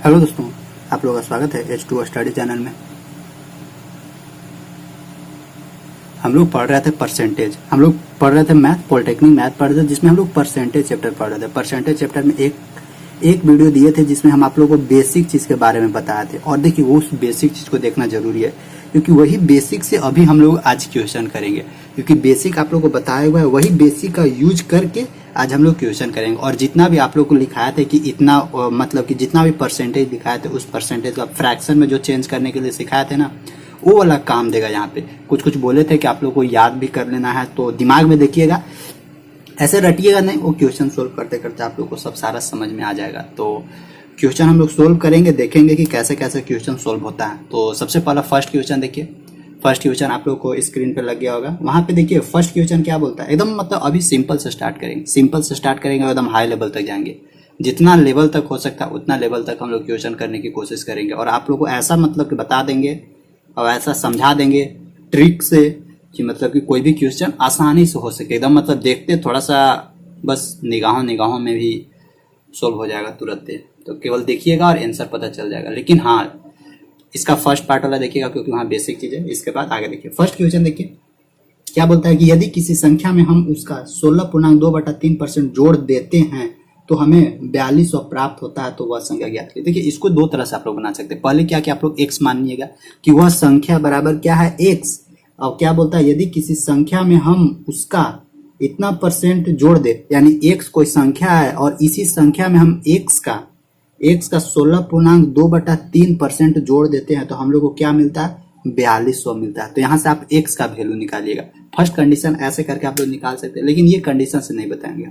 Hello दोस्तों, आप लोगों का स्वागत है H2O स्टडी चैनल में। हम लोग पढ़ रहे थे परसेंटेज, हम लोग पढ़ रहे थे मैथ, पॉलिटेक्निक मैथ पढ़ रहे थे, जिसमें हम लोग परसेंटेज चैप्टर पढ़ रहे थे। परसेंटेज चैप्टर में एक वीडियो दिए थे जिसमें हम आप लोगों को बेसिक चीज के बारे में बताए थे। और देखिए, वो उस बेसिक चीज को देखना जरूरी है, क्योंकि वही बेसिक से अभी हम लोग आज क्वेश्चन करेंगे। क्योंकि बेसिक आप लोग को बताया हुआ है, वही बेसिक का यूज करके आज हम लोग क्वेश्चन करेंगे। और जितना भी आप लोग को लिखाया था कि इतना मतलब कि जितना भी परसेंटेज दिखाए थे, उस परसेंटेज का फ्रैक्शन में जो चेंज करने के लिए सिखाए थे ना, वो वाला काम देगा। यहाँ पे कुछ कुछ बोले थे कि आप लोग को याद भी कर लेना है, तो दिमाग में देखिएगा, ऐसे रटिएगा नहीं। वो क्वेश्चन सोल्व करते करते आप लोग को सब सारा समझ में आ जाएगा। तो क्वेश्चन हम लोग सोल्व करेंगे, देखेंगे कि कैसे कैसे क्वेश्चन सोल्व होता है। तो सबसे पहला फर्स्ट क्वेश्चन देखिए। फर्स्ट क्वेश्चन आप लोग को स्क्रीन पे लग गया होगा। वहां पे देखिए फर्स्ट क्वेश्चन क्या बोलता है। एकदम मतलब अभी सिंपल से स्टार्ट करेंगे, सिंपल से स्टार्ट करेंगे, एकदम हाई लेवल तक जाएंगे। जितना लेवल तक हो सकता है उतना लेवल तक हम लोग क्वेश्चन करने की कोशिश करेंगे। और आप लोग को ऐसा मतलब कि बता देंगे और ऐसा समझा देंगे ट्रिक से कि मतलब कि कोई भी क्वेश्चन आसानी से हो सके। एकदम मतलब देखते थोड़ा सा बस निगाहों में भी सोल्व हो जाएगा तुरंत। तो केवल देखिएगा और आंसर पता चल जाएगा। लेकिन हाँ, इसका फर्स्ट पार्ट वाला देखिएगा, क्योंकि वहाँ बेसिक चीज है। इसके बाद आगे देखिए फर्स्ट क्वेश्चन देखिए क्या बोलता है कि यदि किसी संख्या में हम उसका 16.2/3% जोड़ देते हैं तो हमें 4200 प्राप्त होता है, तो वह संख्या ज्ञात कीजिए। देखिए, इसको दो तरह से आप लोग बना सकते हैं। पहले क्या कि आप लोग x मानिएगा कि वह संख्या बराबर क्या है, x। और क्या बोलता है, यदि किसी संख्या में हम उसका इतना परसेंट जोड़ दे, यानी x कोई संख्या है और इसी संख्या में हम x का 16.2/3% जोड़ देते हैं, तो हम लोग को क्या मिलता है, 4200 मिलता है। तो यहाँ से आप x का वैल्यू निकालिएगा। फर्स्ट कंडीशन ऐसे करके आप लोग निकाल सकते हैं, लेकिन ये कंडीशन से नहीं बताएंगे।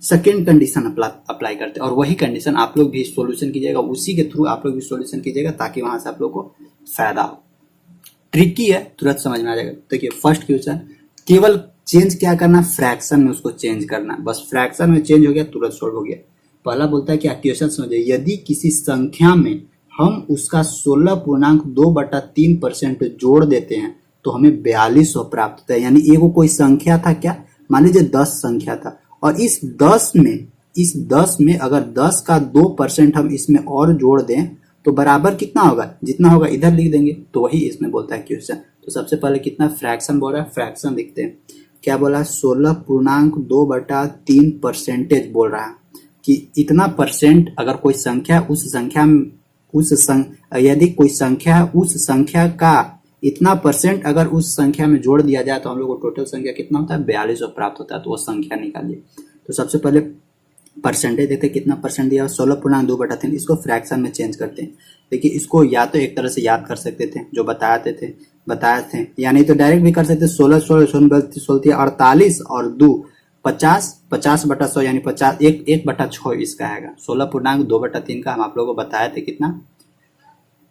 सेकेंड कंडीशन अप्लाई करते हैं, और वही कंडीशन आप लोग भी सॉल्यूशन कीजिएगा, उसी के थ्रू आप लोग भी सॉल्यूशन कीजिएगा, ताकि वहां से आप लोग को फायदा हो। ट्रिकी है, तुरंत समझ में आ जाएगा। देखिए फर्स्ट क्वेश्चन, केवल चेंज क्या करना, फ्रैक्शन में उसको चेंज करना। बस फ्रैक्शन में चेंज हो गया, तुरंत सोल्व हो गया। पहला बोलता है कि क्वेश्चन समझिए, यदि किसी संख्या में हम उसका 16.2/3% जोड़ देते हैं तो हमें 4200 प्राप्त होता है। यानी एगो कोई संख्या था, क्या मान लीजिए 10 संख्या था, और इस 10 में अगर 10 का 2% हम इसमें और जोड़ दें तो बराबर कितना होगा, जितना होगा इधर लिख देंगे। तो वही इसमें बोलता है क्वेश्चन। तो सबसे पहले कितना फ्रैक्शन बोल रहा है, फ्रैक्शन लिखते हैं। क्या बोला, 16.2/3% बोल रहा है कि इतना परसेंट अगर कोई संख्या यदि कोई संख्या है, उस संख्या का इतना परसेंट अगर उस संख्या में जोड़ दिया जाए तो हम लोग को टोटल संख्या कितना होता है, 4200 प्राप्त होता है। तो वो संख्या निकालिए। तो सबसे पहले परसेंटेज देखते हैं, कितना परसेंट दिया, 16.2/3। इसको फ्रैक्शन में चेंज करते हैं। देखिए, इसको या तो एक तरह से याद कर सकते थे, जो बताए थे, या नहीं तो डायरेक्ट भी कर सकते। 16 48 और 2 50, 50/100 यानी 50, 1/6 इसका आएगा। 16.2/3 का हम आप लोगों को बताए थे कितना,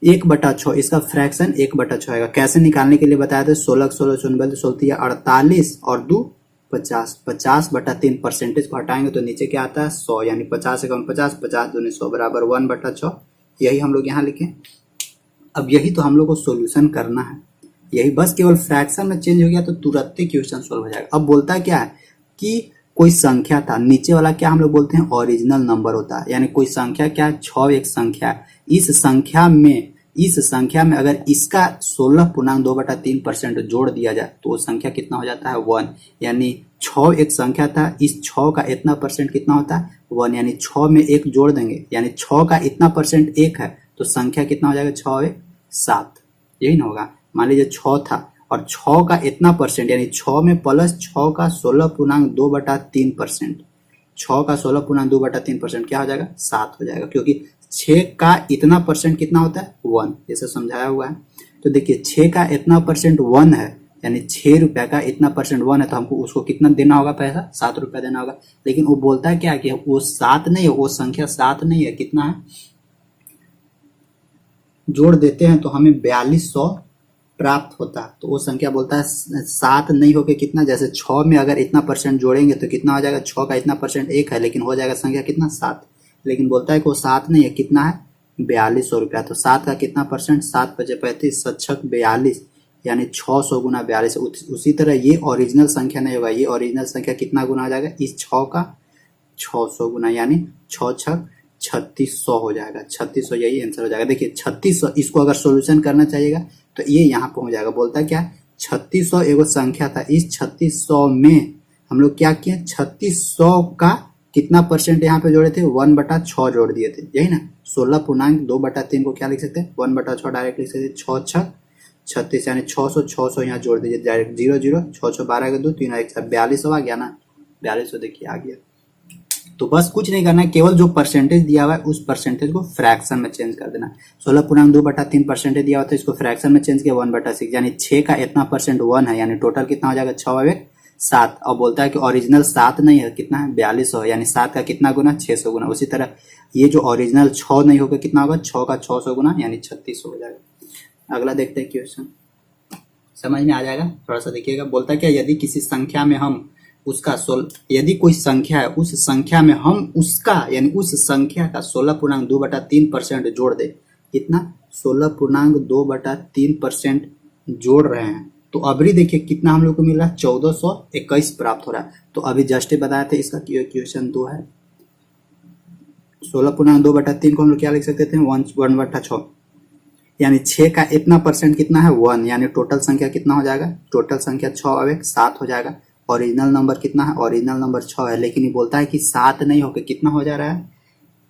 1/6। इसका फ्रैक्शन 1/6 आएगा। कैसे निकालने के लिए बताया था, 16 48 और 2 50, 50/3 परसेंटेज को हटाएंगे तो नीचे क्या आता है, 100। यानी 50 × 50, 50 दूनी 100 बराबर 1/6। यही हम लोग यहाँ लिखें। अब यही तो हम लोग को सोल्यूशन करना है। यही बस केवल फ्रैक्शन में चेंज हो गया तो तुरंत ही क्वेश्चन सोल्व हो जाएगा। अब बोलता है क्या है कि कोई संख्या था, नीचे वाला क्या हम लोग बोलते हैं, ओरिजिनल नंबर होता है। यानी कोई संख्या क्या है, 6 एक संख्या है। इस संख्या में अगर इसका 16.2/3% जोड़ दिया जाए तो वो संख्या कितना हो जाता है, 1। यानी 6 एक संख्या था, इस 6 का इतना परसेंट कितना होता है, 1। यानी 6 में 1 जोड़ देंगे, यानी 6 का इतना परसेंट 1 है, तो संख्या कितना हो जाएगा, 6 × 7। यही ना होगा। मान लीजिए 6 था और 6 का इतना परसेंट, यानी 6 में प्लस 6 का 16.2/3%, 6 का 16.2/3% क्या हो जाएगा, 7 हो जाएगा। क्योंकि 6 का इतना परसेंट कितना होता है, 1, जैसे समझाया हुआ है। तो देखिए 6 का इतना परसेंट 1 है, यानी 6 रुपया का इतना परसेंट 1 है, तो हमको उसको कितना देना होगा पैसा, 7 रुपया देना होगा। लेकिन वो बोलता है क्या कि वो 7 नहीं है, वो संख्या 7 नहीं है, कितना है, जोड़ देते हैं तो हमें 4200 प्राप्त होता है। तो वो संख्या बोलता है 7 नहीं होके कितना, जैसे 6 में अगर इतना परसेंट जोड़ेंगे तो कितना हो जाएगा, 6 का इतना परसेंट 1 है, लेकिन हो जाएगा संख्या कितना, 7। लेकिन बोलता है कि वो 7 नहीं है, कितना है, 4200 रुपया। तो 7 का कितना परसेंट, 7 × 5 = 35, 7 × 42, यानी 600 गुना 42। उसी तरह ये ओरिजिनल संख्या नहीं होगा, ये ओरिजिनल संख्या कितना गुना हो जाएगा, इस 6 का 600 गुना, यानी 6 × 3600 हो जाएगा। 3600 यही आंसर हो जाएगा। देखिए 3600 इसको अगर सोल्यूशन करना चाहिएगा तो ये यहाँ पे हो जाएगा। बोलता क्या 3600 एगो संख्या था, इस 3600 में हम लोग क्या किए 3600 का कितना परसेंट यहाँ पे जोड़े थे 1/6 जोड़ दिए थे, यही ना। 16.2/3 को क्या लिख सकते हैं 1/6 डायरेक्ट लिख सकते हैं। 6 छक 36 यानी 600 600 यहाँ जोड़ दीजिए डायरेक्ट 0 0 6 6 12 के 2 3 1 4200 आ गया ना। 4200 देखिए आ गया। तो बस कुछ नहीं करना है, केवल जो परसेंटेज दिया हुआ है उस परसेंटेज को फ्रैक्शन में चेंज कर देना। 16.2/3 परसेंटेज दिया हुआ था, इसको फ्रैक्शन में चेंज किया 1/6 यानी 6 का इतना परसेंट 1 है, यानी टोटल कितना हो जाएगा 6 और 1 7। और बोलता है कि ओरिजिनल 7 नहीं है, कितना है 4200 यानी 7 का कितना गुना 600 गुना। उसी तरह ये जो ओरिजिनल 6 नहीं होगा कितना होगा 6 का 600 गुना यानी 3600 हो जाएगा। अगला देखते हैं क्वेश्चन, समझ में आ जाएगा थोड़ा सा देखिएगा। बोलता है क्या यदि किसी संख्या में हम उसका यदि कोई संख्या है उस संख्या में हम उसका यानी उस संख्या का 16.2/3% जोड़ दे, कितना 16.2/3% जोड़ रहे हैं तो अभी देखिए कितना हम लोग को मिल रहा है 1421 प्राप्त हो रहा है। तो अभी जस्ट बताए थे इसका क्वेश्चन 2 है। 16.2/3 को हम लोग क्या लिख सकते थे 1/6 यानी 6 का इतना परसेंट कितना है 1, यानी टोटल संख्या कितना हो जाएगा टोटल संख्या 6 और 1 7 हो जाएगा। ओरिजिनल नंबर कितना है ओरिजिनल नंबर 6 है, लेकिन ये बोलता है कि 7 नहीं होकर कितना हो जा रहा है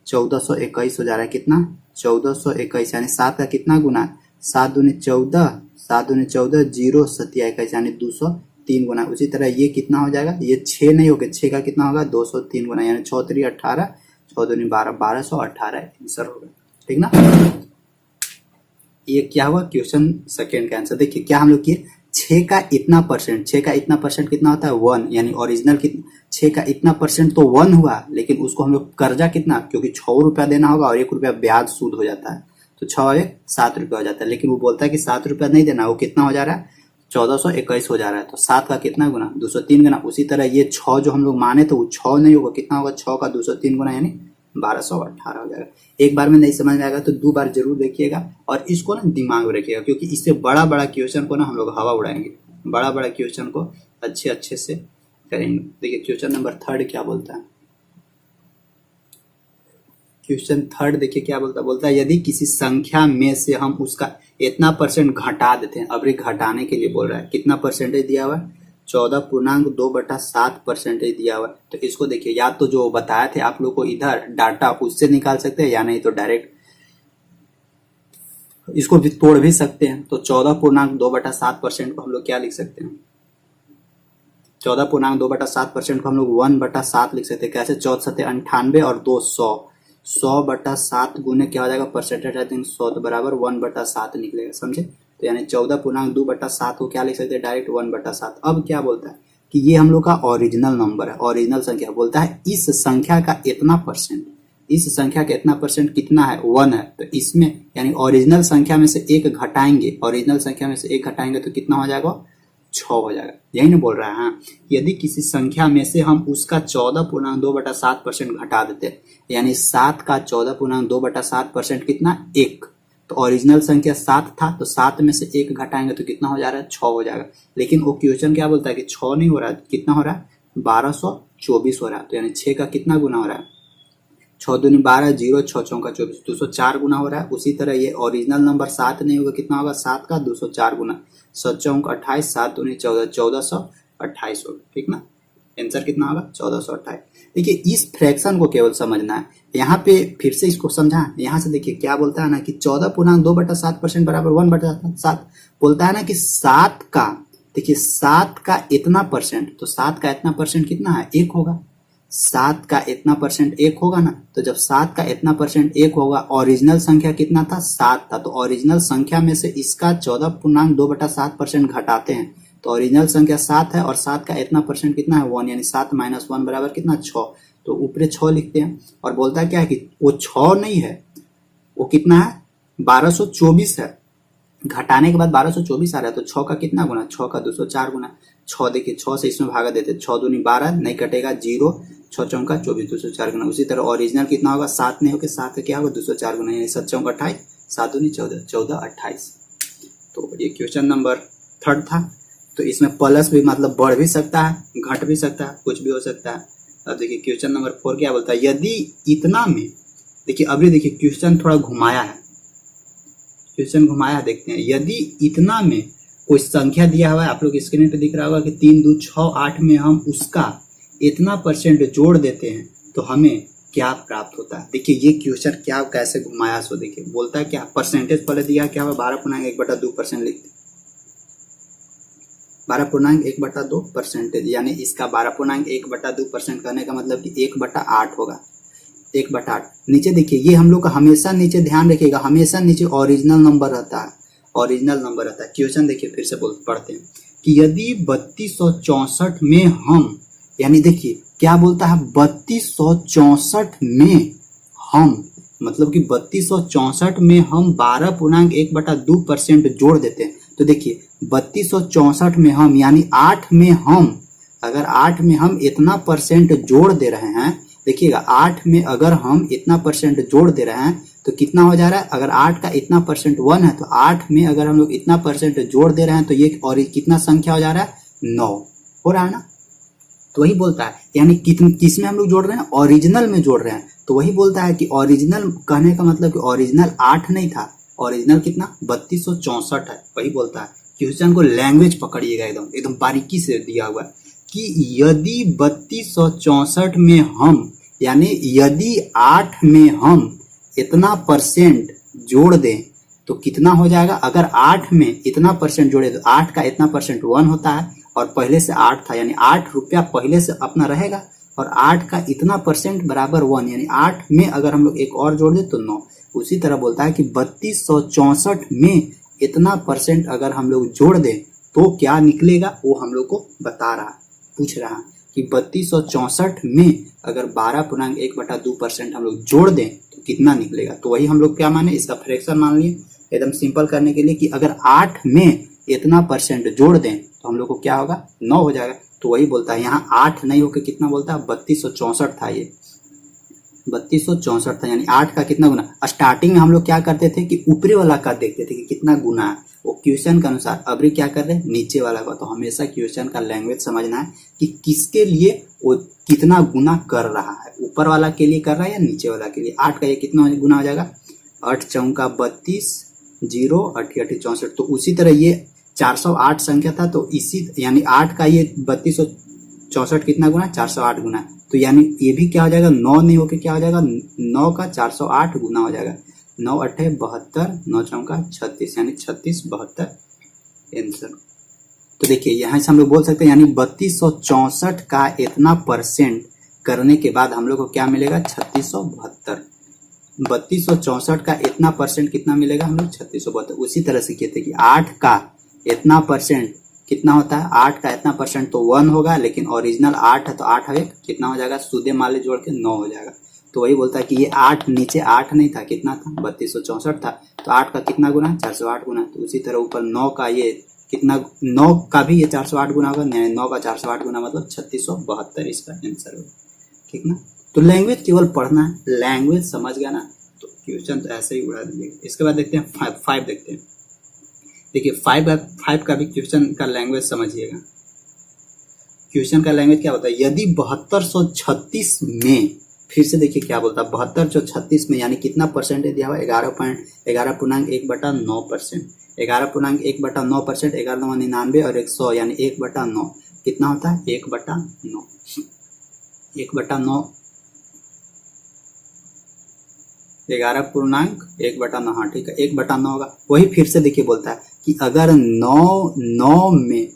1421 हो जा रहा है। कितना 1421 यानी 7 का कितना गुना 7 दूनी 14 7 दूनी 14 0 7 21 यानी 203 गुना। उसी तरह ये कितना हो जाएगा ये 6 नहीं होगा 6 का कितना होगा 203 गुना यानी 6 3 18 6 दूनी 12 1218 आंसर होगा। ठीक ना। ये क्या हुआ क्वेश्चन सेकेंड का आंसर। देखिए क्या हम लोग किए 6 का इतना परसेंट, 6 का इतना परसेंट कितना होता है 1, यानी ओरिजिनल कितना 6 का इतना परसेंट तो 1 हुआ, लेकिन उसको हम लोग कर्जा कितना क्योंकि 6 रुपया देना होगा और 1 रुपया ब्याज सूद हो जाता है तो 6 और 1 7 रुपया हो जाता है। लेकिन वो बोलता है कि 7 रुपया नहीं देना, वो कितना हो जा रहा है 1421 हो जा रहा है। तो 7 का कितना गुना 203 गुना। उसी तरह ये 6 जो हम लोग माने तो वो 6 नहीं होगा, कितना होगा 6 का 203 गुना यानी 1218 हो जाएगा। एक बार में नहीं समझ में आएगा तो 2 बार जरूर देखिएगा और इसको ना दिमाग में रखिएगा, क्योंकि इससे बड़ा बड़ा क्वेश्चन को ना हम लोग हवा उड़ाएंगे, बड़ा बड़ा क्वेश्चन को अच्छे से करेंगे। देखिए क्वेश्चन नंबर 3 क्या बोलता है। क्वेश्चन 3 देखिए क्या बोलता है यदि किसी संख्या में से हम उसका इतना परसेंट घटा देते हैं, अभी घटाने के लिए बोल रहा है, कितना परसेंटेज दिया हुआ है 14.2/7 परसेंटेज दिया हुआ है। तो इसको देखिए या तो जो बताए थे आप लोग को इधर डाटा उससे निकाल सकते हैं या नहीं तो डायरेक्ट इसको भी तोड़ भी सकते हैं। तो 14.2/7% को हम लोग क्या लिख सकते हैं 14.2/7% को हम लोग 1/7 लिख सकते हैं। कैसे 14 98 और 2 100 100/7 गुने क्या हो जाएगा परसेंटेज 100 तो बराबर 1/7 निकलेगा, समझे। तो यानी 14.2/7 को क्या लिख सकते हैं डायरेक्ट 1/7। अब क्या बोलता है कि ये हम लोग का ओरिजिनल नंबर है, ओरिजिनल संख्या। बोलता है इस संख्या का इतना परसेंट, इस संख्या का इतना परसेंट कितना है 1 है। तो इसमें यानी ओरिजिनल संख्या में से 1 घटाएंगे, ओरिजिनल संख्या में से 1 घटाएंगे तो कितना हो जाएगा 6 हो जाएगा, यही ना बोल रहा है। हाँ यदि किसी संख्या में से हम उसका 14.2/7% घटा देते यानी 7 का 14.2/7% कितना 1, तो ओरिजिनल संख्या 7 था तो 7 में से 1 घटाएंगे तो कितना हो जा रहा है 6 हो जाएगा। लेकिन वो क्वेश्चन क्या बोलता है कि 6 नहीं हो रहा है, कितना हो रहा है 1224 हो रहा है। तो यानी 6 का कितना गुना हो रहा है 6 दूनी 12 0 6 चौका 24 204 गुना हो रहा है। उसी तरह ये ओरिजिनल नंबर 7 नहीं होगा, कितना होगा 7 का 204 गुना 7 चौक 28 7 दूनी 14 1428 होगा। ठीक ना, आंसर कितना होगा 1428। देखिए इस फ्रैक्शन को केवल समझना है, यहाँ पे फिर से इसको समझा। यहाँ से देखिए क्या बोलता है ना कि 14.2/7% बराबर 1/7 बोलता है ना कि 7 का, देखिए 7 का इतना परसेंट, तो 7 का इतना परसेंट कितना है 1 होगा। 7 का इतना परसेंट 1 होगा ना, तो जब 7 का इतना परसेंट 1 होगा, ओरिजिनल संख्या कितना था 7 था, तो ओरिजिनल संख्या में से इसका 14.2/7% घटाते हैं तो ओरिजिनल संख्या 7 है और 7 का इतना परसेंट कितना है 1, यानी 7 - 1 बराबर कितना 6। तो ऊपरे 6 लिखते हैं और बोलता है क्या है कि वो 6 नहीं है, वो कितना है 1224 है। घटाने के बाद 1224 आ रहा है तो 6 का कितना गुना 6 का 204 गुना 6। देखिए 6 से इसमें भागा देते 6 दूनी 12 नहीं कटेगा 0 6 चौका 24 204 गुना। उसी तरह ओरिजिनल कितना होगा 7 नहीं होगा, 7 का क्या होगा 204 गुना यानी 7 चौका 28 7 दूनी 14 14 28। तो ये क्वेश्चन नंबर 3 था। तो इसमें प्लस भी मतलब बढ़ भी सकता है घट भी सकता है कुछ भी हो सकता है। अब देखिए क्वेश्चन नंबर 4 क्या बोलता है, यदि इतना में देखिए अभी देखिए क्वेश्चन थोड़ा घुमाया है, क्वेश्चन घुमाया, देखते हैं। यदि इतना में कोई संख्या दिया हुआ है, आप लोग स्क्रीन पे दिख रहा होगा कि 3 2 6 8 में हम उसका इतना परसेंट जोड़ देते हैं तो हमें क्या प्राप्त होता है। देखिए ये क्वेश्चन क्या कैसे घुमाया, सो देखिए बोलता है क्या, परसेंटेज पहले दिया क्या हुआ 12.1/2% लिखते, 12.1/2 परसेंटेज, यानी इसका 12.1/2% करने का मतलब कि 1/8 होगा, 1/8। नीचे देखिए ये हम लोग का हमेशा नीचे ध्यान रखिएगा, हमेशा नीचे ओरिजिनल नंबर रहता है, ओरिजिनल नंबर रहता है। क्वेश्चन देखिए फिर से पढ़ते हैं कि यदि 3264 में हम, यानी देखिए क्या बोलता है 3264 में हम, मतलब कि 3264 में हम 12.1/2% जोड़ देते हैं। तो देखिए 3264 में हम यानी 8 में हम, अगर 8 में हम इतना परसेंट जोड़ दे रहे हैं, देखिएगा 8 में अगर हम इतना परसेंट जोड़ दे रहे हैं तो कितना हो जा रहा है, अगर 8 का इतना परसेंट 1 है तो 8 में अगर हम लोग इतना परसेंट जोड़ दे रहे हैं तो ये और कितना संख्या हो जा रहा है, 9 हो रहा है ना। तो वही बोलता है, यानी किस में हम लोग जोड़ रहे हैं, ओरिजिनल में जोड़ रहे हैं। तो वही बोलता है कि ओरिजिनल कहने का मतलब कि ओरिजिनल 8 नहीं था, ओरिजिनल कितना 3264 है। वही बोलता है, क्वेश्चन को लैंग्वेज पकड़िएगा, एकदम एकदम बारीकी से दिया हुआ है कि यदि 3264 में हम, यानी यदि 8 में हम इतना परसेंट जोड़ दें तो कितना हो जाएगा। अगर 8 में इतना परसेंट जोड़े तो 8 का इतना परसेंट 1 होता है और पहले से 8 था, यानी 8 रुपया पहले से अपना रहेगा और 8 का इतना परसेंट बराबर 1, यानी 8 में अगर हम लोग एक और जोड़ दे तो 9। उसी तरह बोलता है कि 3264 में इतना परसेंट अगर हम लोग जोड़ दें तो क्या निकलेगा, वो हम लोग को बता रहा, पूछ रहा कि 3264 में अगर 12.1/2% हम लोग जोड़ दें तो कितना निकलेगा। तो वही हम लोग क्या माने, इसका फ्रैक्शन मान लिए एकदम सिंपल करने के लिए कि अगर 8 में इतना परसेंट जोड़ दें तो हम लोग को क्या होगा, 9 हो जाएगा। तो वही बोलता है यहाँ 8 नहीं होकर कितना बोलता है, 3264 था, ये 3264 था, यानी 8 का कितना गुना। स्टार्टिंग में हम लोग क्या करते थे कि ऊपरी वाला का देखते थे कि कितना गुना है, वो क्वेश्चन के अनुसार। अभी क्या कर रहे हैं, नीचे वाला का। तो हमेशा क्वेश्चन का लैंग्वेज समझना है कि किसके लिए वो कितना गुना कर रहा है, ऊपर वाला के लिए कर रहा है या नीचे वाला के लिए। 8 का ये कितना गुना हो जाएगा, 8 चौका 32, 0 8 64। तो उसी तरह ये 408 संख्या था, तो इसी यानी 8 का ये 3264 कितना गुना, 408 गुना। तो यानी ये भी क्या हो जाएगा, 9 नहीं होके क्या हो जाएगा, 9 का 408 गुना हो जाएगा। 9 8 72, 9 चौका 36, यानी 36 72 आंसर। तो देखिए यहाँ से हम लोग बोल सकते हैं, यानी 3264 का इतना परसेंट करने के बाद हम लोग को क्या मिलेगा, 3672। 3264 का इतना परसेंट कितना मिलेगा, हम लोग 3672। उसी तरह से कहते हैं कि 8 का इतना परसेंट कितना होता है, 8 का इतना परसेंट तो 1 होगा, लेकिन ओरिजिनल 8 है तो 8 है कितना हो जाएगा, सूदे माले जोड़ के 9 हो जाएगा। तो वही बोलता है कि ये 8 नीचे 8 नहीं था, कितना था, 3264 था, तो 8 का कितना गुना, 408 गुना। तो उसी तरह ऊपर 9 का ये कितना, 9 का भी ये 408 गुना होगा, 9 का 408 गुना मतलब 3672 इसका आंसर होगा, ठीक ना। तो लैंग्वेज केवल पढ़ना है, लैंग्वेज समझ गया ना तो क्वेश्चन तो ऐसे ही उड़ा दीजिएगा। इसके बाद देखते हैं 5 देखते हैं। देखिए 5 का भी क्वेश्चन का लैंग्वेज समझिएगा। क्वेश्चन का लैंग्वेज क्या होता है, यदि 7236 में, फिर से देखिए क्या बोलता है, 7236 में यानी कितना परसेंटेज दिया हुआ, 11.9%, 11.1/9%, 11×99 और 100 यानी 1/9 कितना होता है, 1/9, 1/9, 11.1/9, हाँ ठीक है, 1/9 होगा। वही फिर से देखिए बोलता है कि अगर 9 में,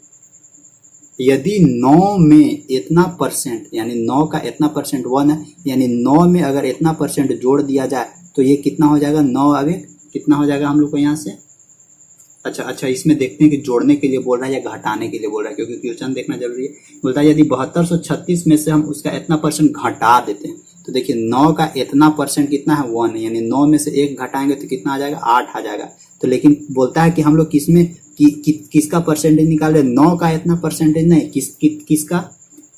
यदि 9 में इतना परसेंट, यानी 9 का इतना परसेंट 1 है, यानी 9 में अगर इतना परसेंट जोड़ दिया जाए तो ये कितना हो जाएगा, 9 आगे कितना हो जाएगा हम लोग को यहाँ से। अच्छा इसमें देखते हैं कि जोड़ने के लिए बोल रहा है या घटाने के लिए बोल रहा है, क्योंकि क्वेश्चन देखना जरूरी है। बोलता है यदि 7236 में से हम उसका इतना परसेंट घटा देते हैं, तो देखिए 9 का इतना परसेंट कितना है, 1 है, यानी 9 में से 1 घटाएंगे तो कितना आ जाएगा, 8 आ जाएगा। तो लेकिन बोलता है कि हम लोग किसमें किसका परसेंटेज निकाल रहे, 9 का इतना परसेंटेज नहीं, किसका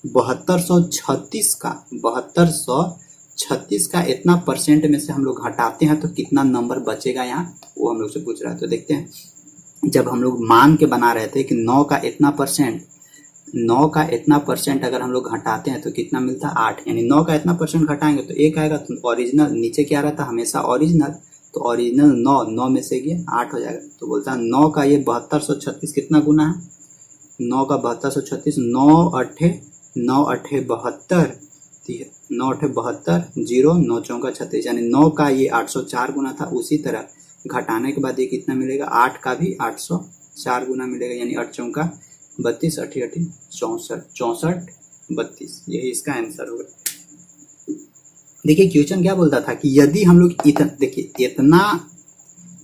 7236 का, 7236 का इतना परसेंट में से हम लोग घटाते हैं तो कितना नंबर बचेगा यहाँ, वो हम लोग से पूछ रहा है। तो देखते हैं, जब हम लोग मान के बना रहे थे कि 9 का इतना परसेंट 9 का इतना परसेंट अगर हम लोग घटाते हैं तो कितना मिलता है 8, यानी 9 का इतना परसेंट घटाएंगे तो 1 आएगा। तो ओरिजिनल नीचे क्या रहता है हमेशा ओरिजिनल, तो ओरिजिनल 9 में से ये 8 हो जाएगा। तो बोलता है 9 का ये 7236 कितना गुना है, 9 का 7236, 9 अठे 72, 9 अठे 72, 0 9 चौका 36, यानी 9 का ये 804 गुना था। उसी तरह घटाने के बाद ये कितना मिलेगा, 8 का भी 804 गुना मिलेगा, यानी 8 चौका 32, 8 8 64, 64 32, यही इसका आंसर होगा। देखिए क्वेश्चन क्या बोलता था कि यदि हम लोग देखिए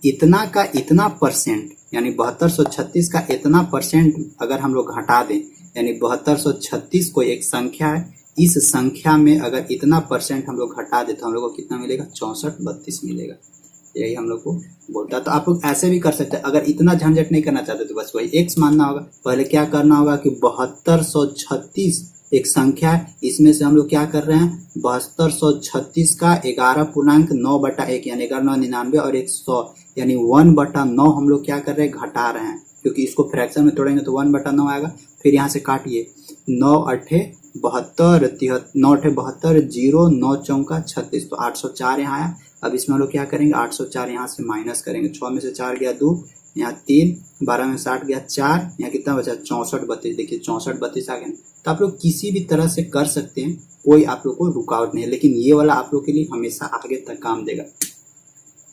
इतना का इतना परसेंट, यानी 7236 का इतना परसेंट अगर हम लोग घटा दें, यानी 7236 को एक संख्या है, इस संख्या में अगर इतना परसेंट हम लोग घटा दे तो हम लोग को कितना मिलेगा, 64 32 मिलेगा। यही हम लोग को बोलता है। तो आप लोग ऐसे भी कर सकते हैं, अगर इतना झंझट नहीं करना चाहते तो बस वही x मानना होगा। पहले क्या करना होगा कि 7236 एक संख्या है, इसमें से हम लोग क्या कर रहे हैं, 7236 का 11.9/1 यानी 1199 और 100 यानी 1/9 हम लोग क्या कर रहे हैं, घटा रहे हैं, क्योंकि इसको फ्रैक्शन में तोड़ेंगे तो 1/9 आएगा। फिर यहाँ से काटिए, 9 अठे 72, 9 अठे 72, 0 9 चौका 36, तो 804 यहाँ आया। अब इसमें हम लोग क्या करेंगे, 804 यहाँ से माइनस करेंगे, 6 में से 4 गया 2, यहाँ 3, 12 में 60 गया 4, यहाँ कितना बचा 64 32, देखिए 64 32 आ गया। तो आप लोग किसी भी तरह से कर सकते हैं, कोई आप लोग को रुकावट नहीं है, लेकिन ये वाला आप लोग के लिए हमेशा आगे तक काम देगा,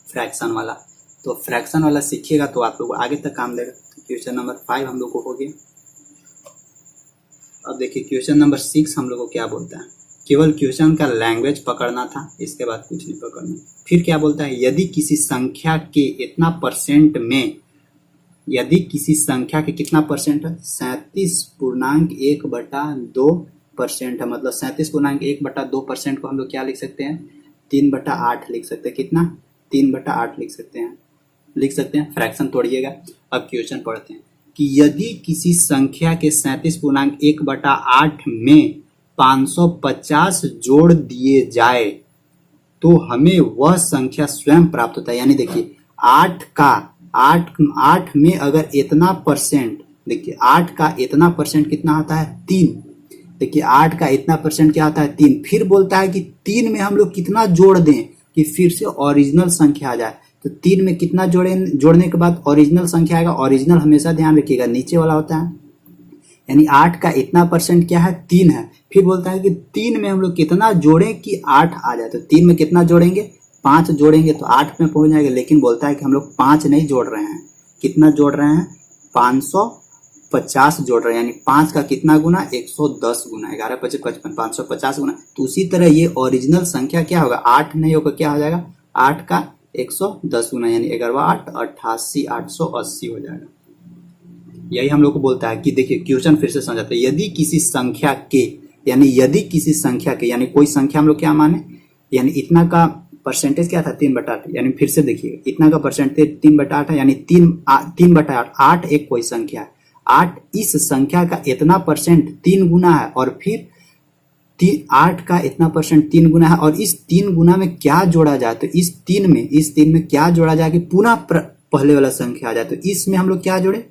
फ्रैक्शन वाला। तो फ्रैक्शन वाला सीखिएगा तो आप लोग को आगे तक काम देगा। तो क्वेश्चन नंबर 5 हम लोग को हो गया। अब देखिए क्वेश्चन नंबर 6 हम लोग को क्या बोलता है, केवल क्वेश्चन का लैंग्वेज पकड़ना था, इसके बाद कुछ नहीं पकड़ना। फिर क्या बोलता है, यदि किसी संख्या के इतना परसेंट में, यदि किसी संख्या के कितना परसेंट है, 37.1/2% है, मतलब 37.1/2% को हम लोग क्या लिख सकते हैं, 3/8 लिख सकते हैं। कितना, 3/8 लिख सकते हैं। फ्रैक्शन तोड़िएगा। अब क्वेश्चन पढ़ते हैं कि यदि किसी संख्या के 37.1/8 में 550 जोड़ दिए जाए तो हमें वह संख्या स्वयं प्राप्त होता है। यानी देखिए 8 में अगर इतना परसेंट, देखिए 8 का इतना परसेंट कितना आता है, 3। देखिए 8 का इतना परसेंट क्या आता है, 3। फिर बोलता है कि 3 में हम लोग कितना जोड़ दें कि फिर से ओरिजिनल संख्या आ जाए। तो 3 में कितना जोड़ने के बाद ओरिजिनल संख्या आएगा। ओरिजिनल हमेशा ध्यान रखिएगा नीचे वाला होता है, यानी 8 का इतना परसेंट क्या है, 3 है। फिर बोलता है कि 3 में हम लोग कितना जोड़ें कि 8 आ जाए। तो 3 में कितना जोड़ेंगे, 5 जोड़ेंगे तो 8 में पहुंच जाएगा। लेकिन बोलता है कि हम लोग 5 नहीं जोड़ रहे हैं, कितना जोड़ रहे हैं, 550 जोड़ रहे हैं। यानी 5 का कितना गुना, 110 गुना, 11 25 55, 550 गुना। तो उसी तरह ये ओरिजिनल संख्या क्या होगा, 8 नहीं होगा, क्या हो जाएगा, 8 का 110 गुना, यानी 11 8 88 880 हो जाएगा। यही हम लोग को बोलता है कि देखिए क्वेश्चन फिर से समझाते हैं, यदि किसी संख्या के, यानी कोई संख्या हम लोग क्या माने, यानी इतना का परसेंटेज क्या था, 3/8, यानी फिर से देखिए इतना का परसेंटेज 3/8 है, यानी 3/8, 8 एक कोई संख्या है, 8 इस संख्या का इतना परसेंट 3 गुना है, और फिर 8 का इतना परसेंट 3 गुना है, और इस 3 गुना में क्या जोड़ा जाए, तो इस 3 में क्या जोड़ा जाए कि पुनः पहले वाला संख्या आ जाए। तो इसमें हम लोग क्या जोड़े,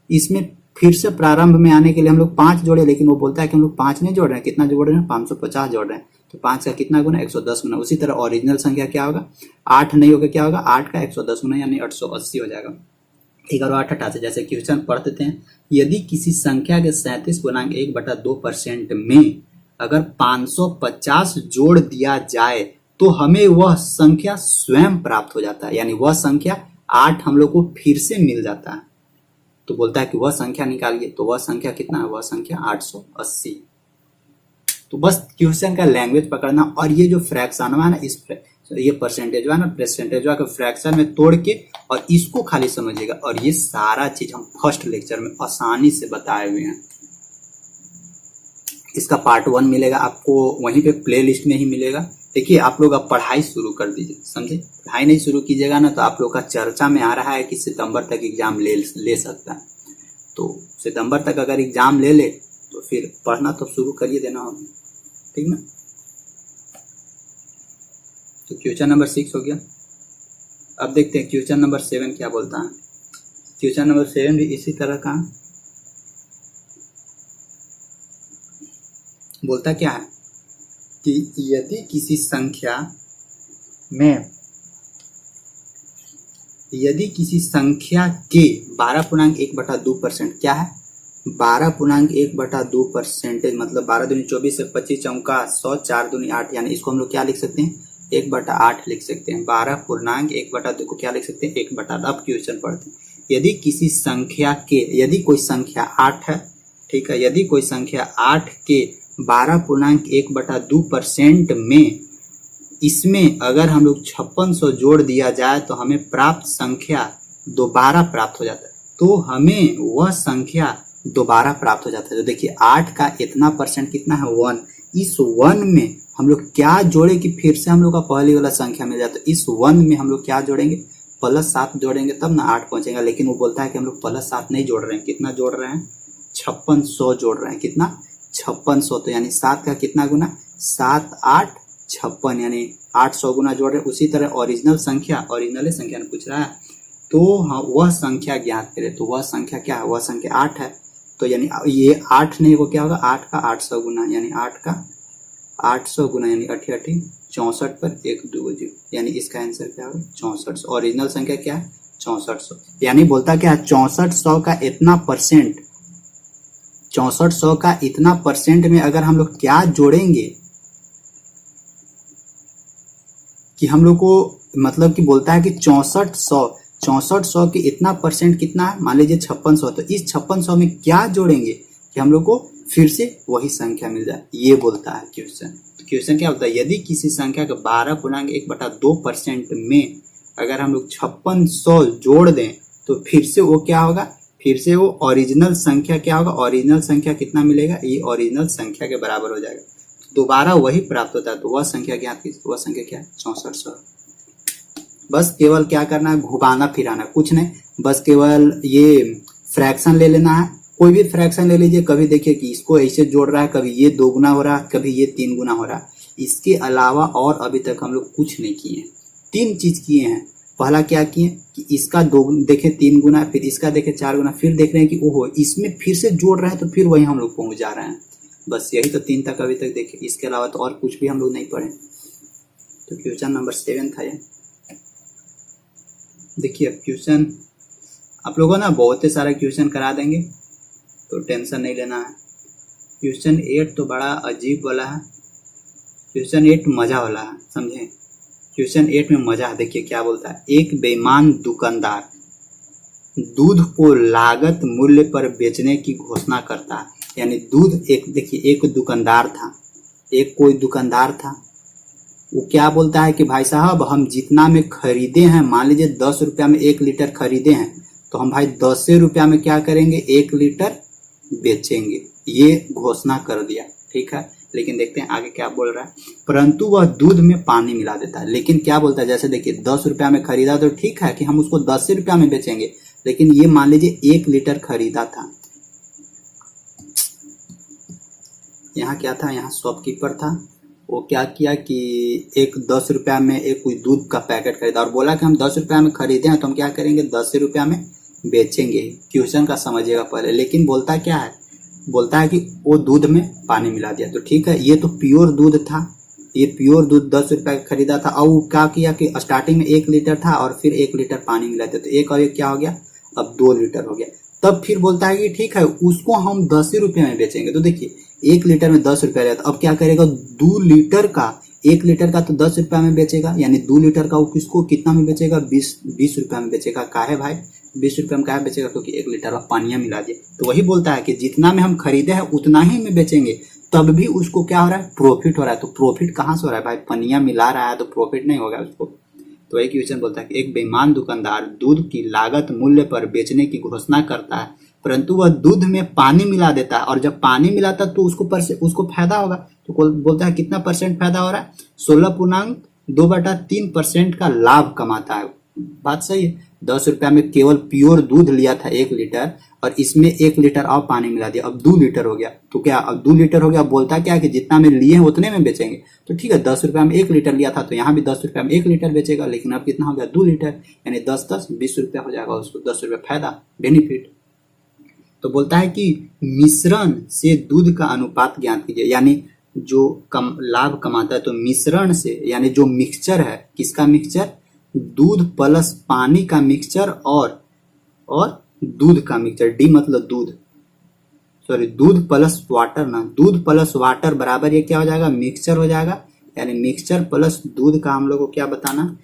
इसमें फिर से प्रारंभ में आने के लिए हम लोग 5 जोड़े, लेकिन वो बोलता है कि हम लोग 5 नहीं जोड़ रहे हैं, कितना जोड़ रहे हैं, 550 जोड़ रहे हैं। तो 5 का कितना गुना, 110 गुना। उसी तरह ओरिजिनल संख्या क्या होगा, 8 नहीं होगा, क्या होगा, 8 का 110 गुना, यानी 880 हो जाएगा। 11 8 88, जैसे क्वेश्चन पढ़ते हैं, यदि किसी संख्या के 37.1/2% में अगर 550 जोड़ दिया जाए तो हमें वह संख्या स्वयं प्राप्त हो जाता है। यानी वह संख्या 8 हम लोग को फिर से मिल जाता है। तो बोलता है कि वह संख्या निकालिए, तो वह संख्या कितना है, वह संख्या 880। तो बस क्वेश्चन का लैंग्वेज पकड़ना, और ये जो फ्रैक्शन है ना, ये परसेंटेज है ना, परसेंटेज का फ्रैक्शन में तोड़ के और इसको खाली समझिएगा। और ये सारा चीज हम फर्स्ट लेक्चर में आसानी से बताए हुए हैं। इसका पार्ट 1 मिलेगा आपको वहीं पे प्ले लिस्ट में ही मिलेगा। देखिए आप लोग अब पढ़ाई शुरू कर दीजिए, समझे। पढ़ाई नहीं शुरू कीजिएगा ना तो आप लोग का चर्चा में आ रहा है कि सितंबर तक एग्जाम ले सकता है। तो सितंबर तक अगर एग्जाम ले तो फिर पढ़ना तो शुरू करिए देना होगा, ठीक ना। तो क्वेश्चन नंबर 6 हो गया। अब देखते हैं क्वेश्चन नंबर 7 क्या बोलता है। क्वेश्चन नंबर 7 भी इसी तरह का, बोलता क्या है कि यदि किसी संख्या में, यदि किसी संख्या के 12.1/2% क्या है, 12.1/2% मतलब 12 दूनी 24 से 25 चौका 100, 4 दूनी 8, यानी इसको हम लोग क्या लिख सकते हैं, 1/8 लिख सकते हैं। 12.1/2 को क्या लिख सकते हैं, 1/8। अब क्वेश्चन पढ़ते हैं। यदि किसी संख्या के, यदि कोई संख्या 8 है, ठीक है, यदि कोई संख्या 8 के 12.1/2% में, इसमें अगर हम लोग 5600 जोड़ दिया जाए तो हमें प्राप्त संख्या दोबारा प्राप्त हो जाता है। तो हमें वह संख्या दोबारा प्राप्त हो जाता है। तो देखिए 8 का इतना परसेंट कितना है, 1। इस 1 में हम लोग क्या जोड़े कि फिर से हम लोग का पहली वाला संख्या मिल जाता है। इस 1 में हम लोग क्या जोड़ेंगे, +7 जोड़ेंगे तब ना 8 पहुंचेगा। लेकिन वो बोलता है कि हम लोग +7 नहीं जोड़ रहे हैं, कितना जोड़ रहे हैं, 5600 जोड़ रहे हैं। कितना, 5600। तो यानी 7 का कितना गुना, 7 8 56, यानी 800 गुना जोड़ रहे हैं। उसी तरह ओरिजिनल संख्या ने पूछ रहा है, तो हाँ वह संख्या ज्ञात करें। तो वह संख्या क्या है, वह संख्या 8 है। तो यानी ये 8 नहीं, वो क्या होगा, 8 का 800 गुना, यानी 8 का 800 गुना, यानी 8 8 64 पर 1 2 0, यानी इसका आंसर क्या होगा, 6400। ओरिजिनल संख्या क्या है, 6400। यानी बोलता क्या है, 6400 का इतना परसेंट, 6400 का इतना परसेंट में अगर हम लोग क्या जोड़ेंगे कि हम लोग को, मतलब कि बोलता है कि 6400 के इतना परसेंट कितना है, मान लीजिए 5600। तो इस 5600 में क्या जोड़ेंगे कि हम लोग को फिर से वही संख्या मिल जाए, ये बोलता है क्वेश्चन। तो क्वेश्चन क्या होता है, यदि किसी संख्या का 12.1/2% में अगर हम लोग 5600 जोड़ दें तो फिर से वो क्या होगा, फिर से वो ओरिजिनल संख्या क्या होगा, ओरिजिनल संख्या कितना मिलेगा, ये ओरिजिनल संख्या के बराबर हो जाएगा। दोबारा वही प्राप्त होता है। तो वह संख्या ज्ञात कीजिए, वह संख्या क्या है, 6400। बस केवल क्या करना है, घुमाना फिराना, कुछ नहीं, बस केवल ये फ्रैक्शन ले लेना है। कोई भी फ्रैक्शन ले लीजिए, कभी देखिए कि इसको ऐसे जोड़ रहा है, कभी ये 2 गुना हो रहा है, कभी ये 3 गुना हो रहा है। इसके अलावा और अभी तक हम लोग कुछ नहीं किए हैं। 3 चीज किए हैं। पहला क्या किए कि इसका 2 देखे 3 गुना, फिर इसका देखे 4 गुना, फिर देख रहे हैं कि ओहो इसमें फिर से जोड़ रहे हैं, तो फिर वही हम लोग पहुंच जा रहे हैं। बस यही तो 3 तक अभी तक देखे, इसके अलावा तो और कुछ भी हम लोग नहीं पढ़े। तो क्वेश्चन नंबर 7 था ये। देखिए क्वेश्चन आप लोगों ना बहुत ही सारा क्वेश्चन करा देंगे, तो टेंशन नहीं लेना है। क्वेश्चन 8 तो बड़ा अजीब वाला है, क्वेश्चन 8 मजा वाला है, समझे। क्वेश्चन 8 में मजा है। देखिए क्या बोलता है, एक बेईमान दुकानदार दूध को लागत मूल्य पर बेचने की घोषणा करता है। यानी दूध, एक देखिए एक दुकानदार था, एक कोई दुकानदार था, वो क्या बोलता है कि भाई साहब हम जितना में खरीदे हैं, मान लीजिए 10 रुपया में 1 लीटर खरीदे हैं, तो हम भाई 10 रुपया में क्या करेंगे, 1 लीटर बेचेंगे। ये घोषणा कर दिया, ठीक है। लेकिन देखते हैं आगे क्या बोल रहा है। परंतु वह दूध में पानी मिला देता है। लेकिन क्या बोलता है, जैसे देखिए 10 रुपया में खरीदा तो ठीक है कि हम उसको 10 रुपया में बेचेंगे, लेकिन ये मान लीजिए 1 लीटर खरीदा था। यहाँ क्या था, यहाँ शॉपकीपर था, वो क्या किया कि एक 10 रुपया में एक कोई दूध का पैकेट खरीदा और बोला कि हम 10 रुपया में खरीदे हैं तो हम क्या करेंगे, 10 रुपया में बेचेंगे। क्वेश्चन का समझिएगा पहले। लेकिन बोलता क्या है, बोलता है कि वो दूध में पानी मिला दिया। तो ठीक है, ये तो प्योर दूध था, ये प्योर दूध 10 रुपया का खरीदा था। और वो क्या किया कि स्टार्टिंग में 1 लीटर था और फिर 1 लीटर पानी मिला दिया, तो एक और एक क्या हो गया, अब 2 लीटर हो गया। तब फिर बोलता है कि ठीक है उसको हम 10 रुपये में बेचेंगे। तो देखिए 1 लीटर में 10 रुपया रहता, अब क्या करेगा, 2 लीटर का, 1 लीटर का तो 10 रुपया में बेचेगा, यानी 2 लीटर का वो किसको कितना में बेचेगा, 20 रुपया में बेचेगा। काहे भाई 20 रुपया में काहे बेचेगा, क्योंकि 1 लीटर में पानिया मिला दिए। तो वही बोलता है कि जितना में हम खरीदे हैं उतना ही में बेचेंगे, तब भी उसको क्या हो रहा है, प्रॉफिट हो रहा है। तो प्रॉफिट कहाँ से हो रहा है भाई, पनिया मिला रहा है तो प्रॉफिट नहीं होगा उसको। तो एक क्वेश्चन बोलता है कि एक बेईमान दुकानदार दूध की लागत मूल्य पर बेचने की घोषणा करता है, परंतु वह दूध में पानी मिला देता है, और जब पानी मिलाता तो उसको फायदा होगा। तो बोलता है कितना परसेंट फायदा हो रहा है, 16.2/3% का लाभ कमाता है। बात सही है। 10 रुपया में केवल प्योर दूध लिया था 1 लीटर, और इसमें 1 लीटर और पानी मिला दिया, अब 2 लीटर हो गया। तो क्या अब 2 लीटर हो गया, बोलता क्या है कि जितना में लिए हैं उतने में बेचेंगे। तो ठीक है 10 रुपया में 1 लीटर लिया था, तो यहाँ भी 10 रुपया में 1 लीटर बेचेगा, लेकिन अब कितना हो गया, 2 लीटर, यानी 10 20 रुपया हो जाएगा उसको, 10 रुपया फायदा, बेनिफिट। तो बोलता है कि मिश्रण से दूध का अनुपात ज्ञात कीजिए। यानी जो कम लाभ कमाता है, तो मिश्रण से यानी जो मिक्सचर है, किसका मिक्सचर, दूध प्लस पानी का मिक्सचर और दूध का मिक्सचर, डी मतलब दूध, सॉरी दूध प्लस वाटर ना, दूध प्लस वाटर बराबर ये क्या हो जाएगा, मिक्सचर हो जाएगा। यानी मिक्सचर प्लस दूध का हम लोग को क्या बताना,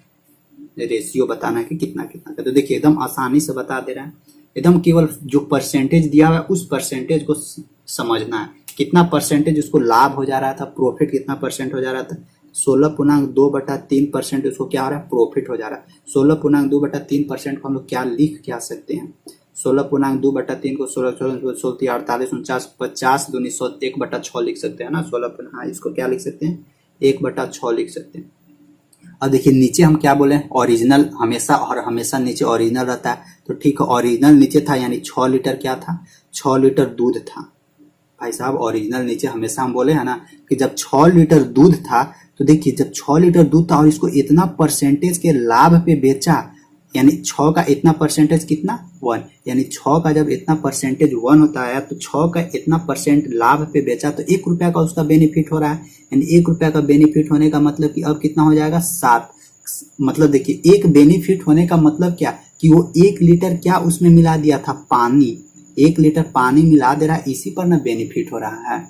रेशियो बताना है कि कितना कितना का। तो देखिए एकदम आसानी से बता दे रहा है, एकदम केवल जो परसेंटेज दिया हुआ है उस परसेंटेज को समझना है, कितना परसेंटेज उसको लाभ हो जा रहा था, प्रॉफिट कितना परसेंट हो जा रहा था, 16.2/3% उसको क्या हो रहा है, प्रॉफिट हो जा रहा है। 16.2/3% को हम लोग क्या लिख क्या सकते हैं, 16.2/3 को 16 48 49 50 दूनी 1/6 लिख सकते हैं ना, 16, हाँ इसको क्या लिख सकते हैं, 1/6 लिख सकते हैं। अब देखिए नीचे हम क्या बोले, ओरिजिनल हमेशा और हमेशा नीचे ओरिजिनल रहता है, तो ठीक है ओरिजिनल नीचे था, यानी 6 लीटर क्या था, 6 लीटर दूध था। भाई साहब ओरिजिनल नीचे हमेशा हम बोले है ना कि जब 6 लीटर दूध था, तो देखिए जब 6 लीटर दूध था और इसको इतना परसेंटेज के लाभ पे बेचा, यानी 6 का इतना परसेंटेज कितना 1, यानी 6 का जब इतना परसेंटेज 1 होता है, तो 6 का इतना परसेंट लाभ पे बेचा, तो 1 रुपया का उसका बेनिफिट हो रहा है। यानी 1 रुपया का बेनिफिट होने का मतलब कि अब कितना हो जाएगा 7। मतलब देखिए एक बेनिफिट होने का मतलब क्या कि वो 1 लीटर क्या उसमें मिला दिया था, पानी, 1 लीटर पानी मिला दे रहा है, इसी पर ना बेनिफिट हो रहा है,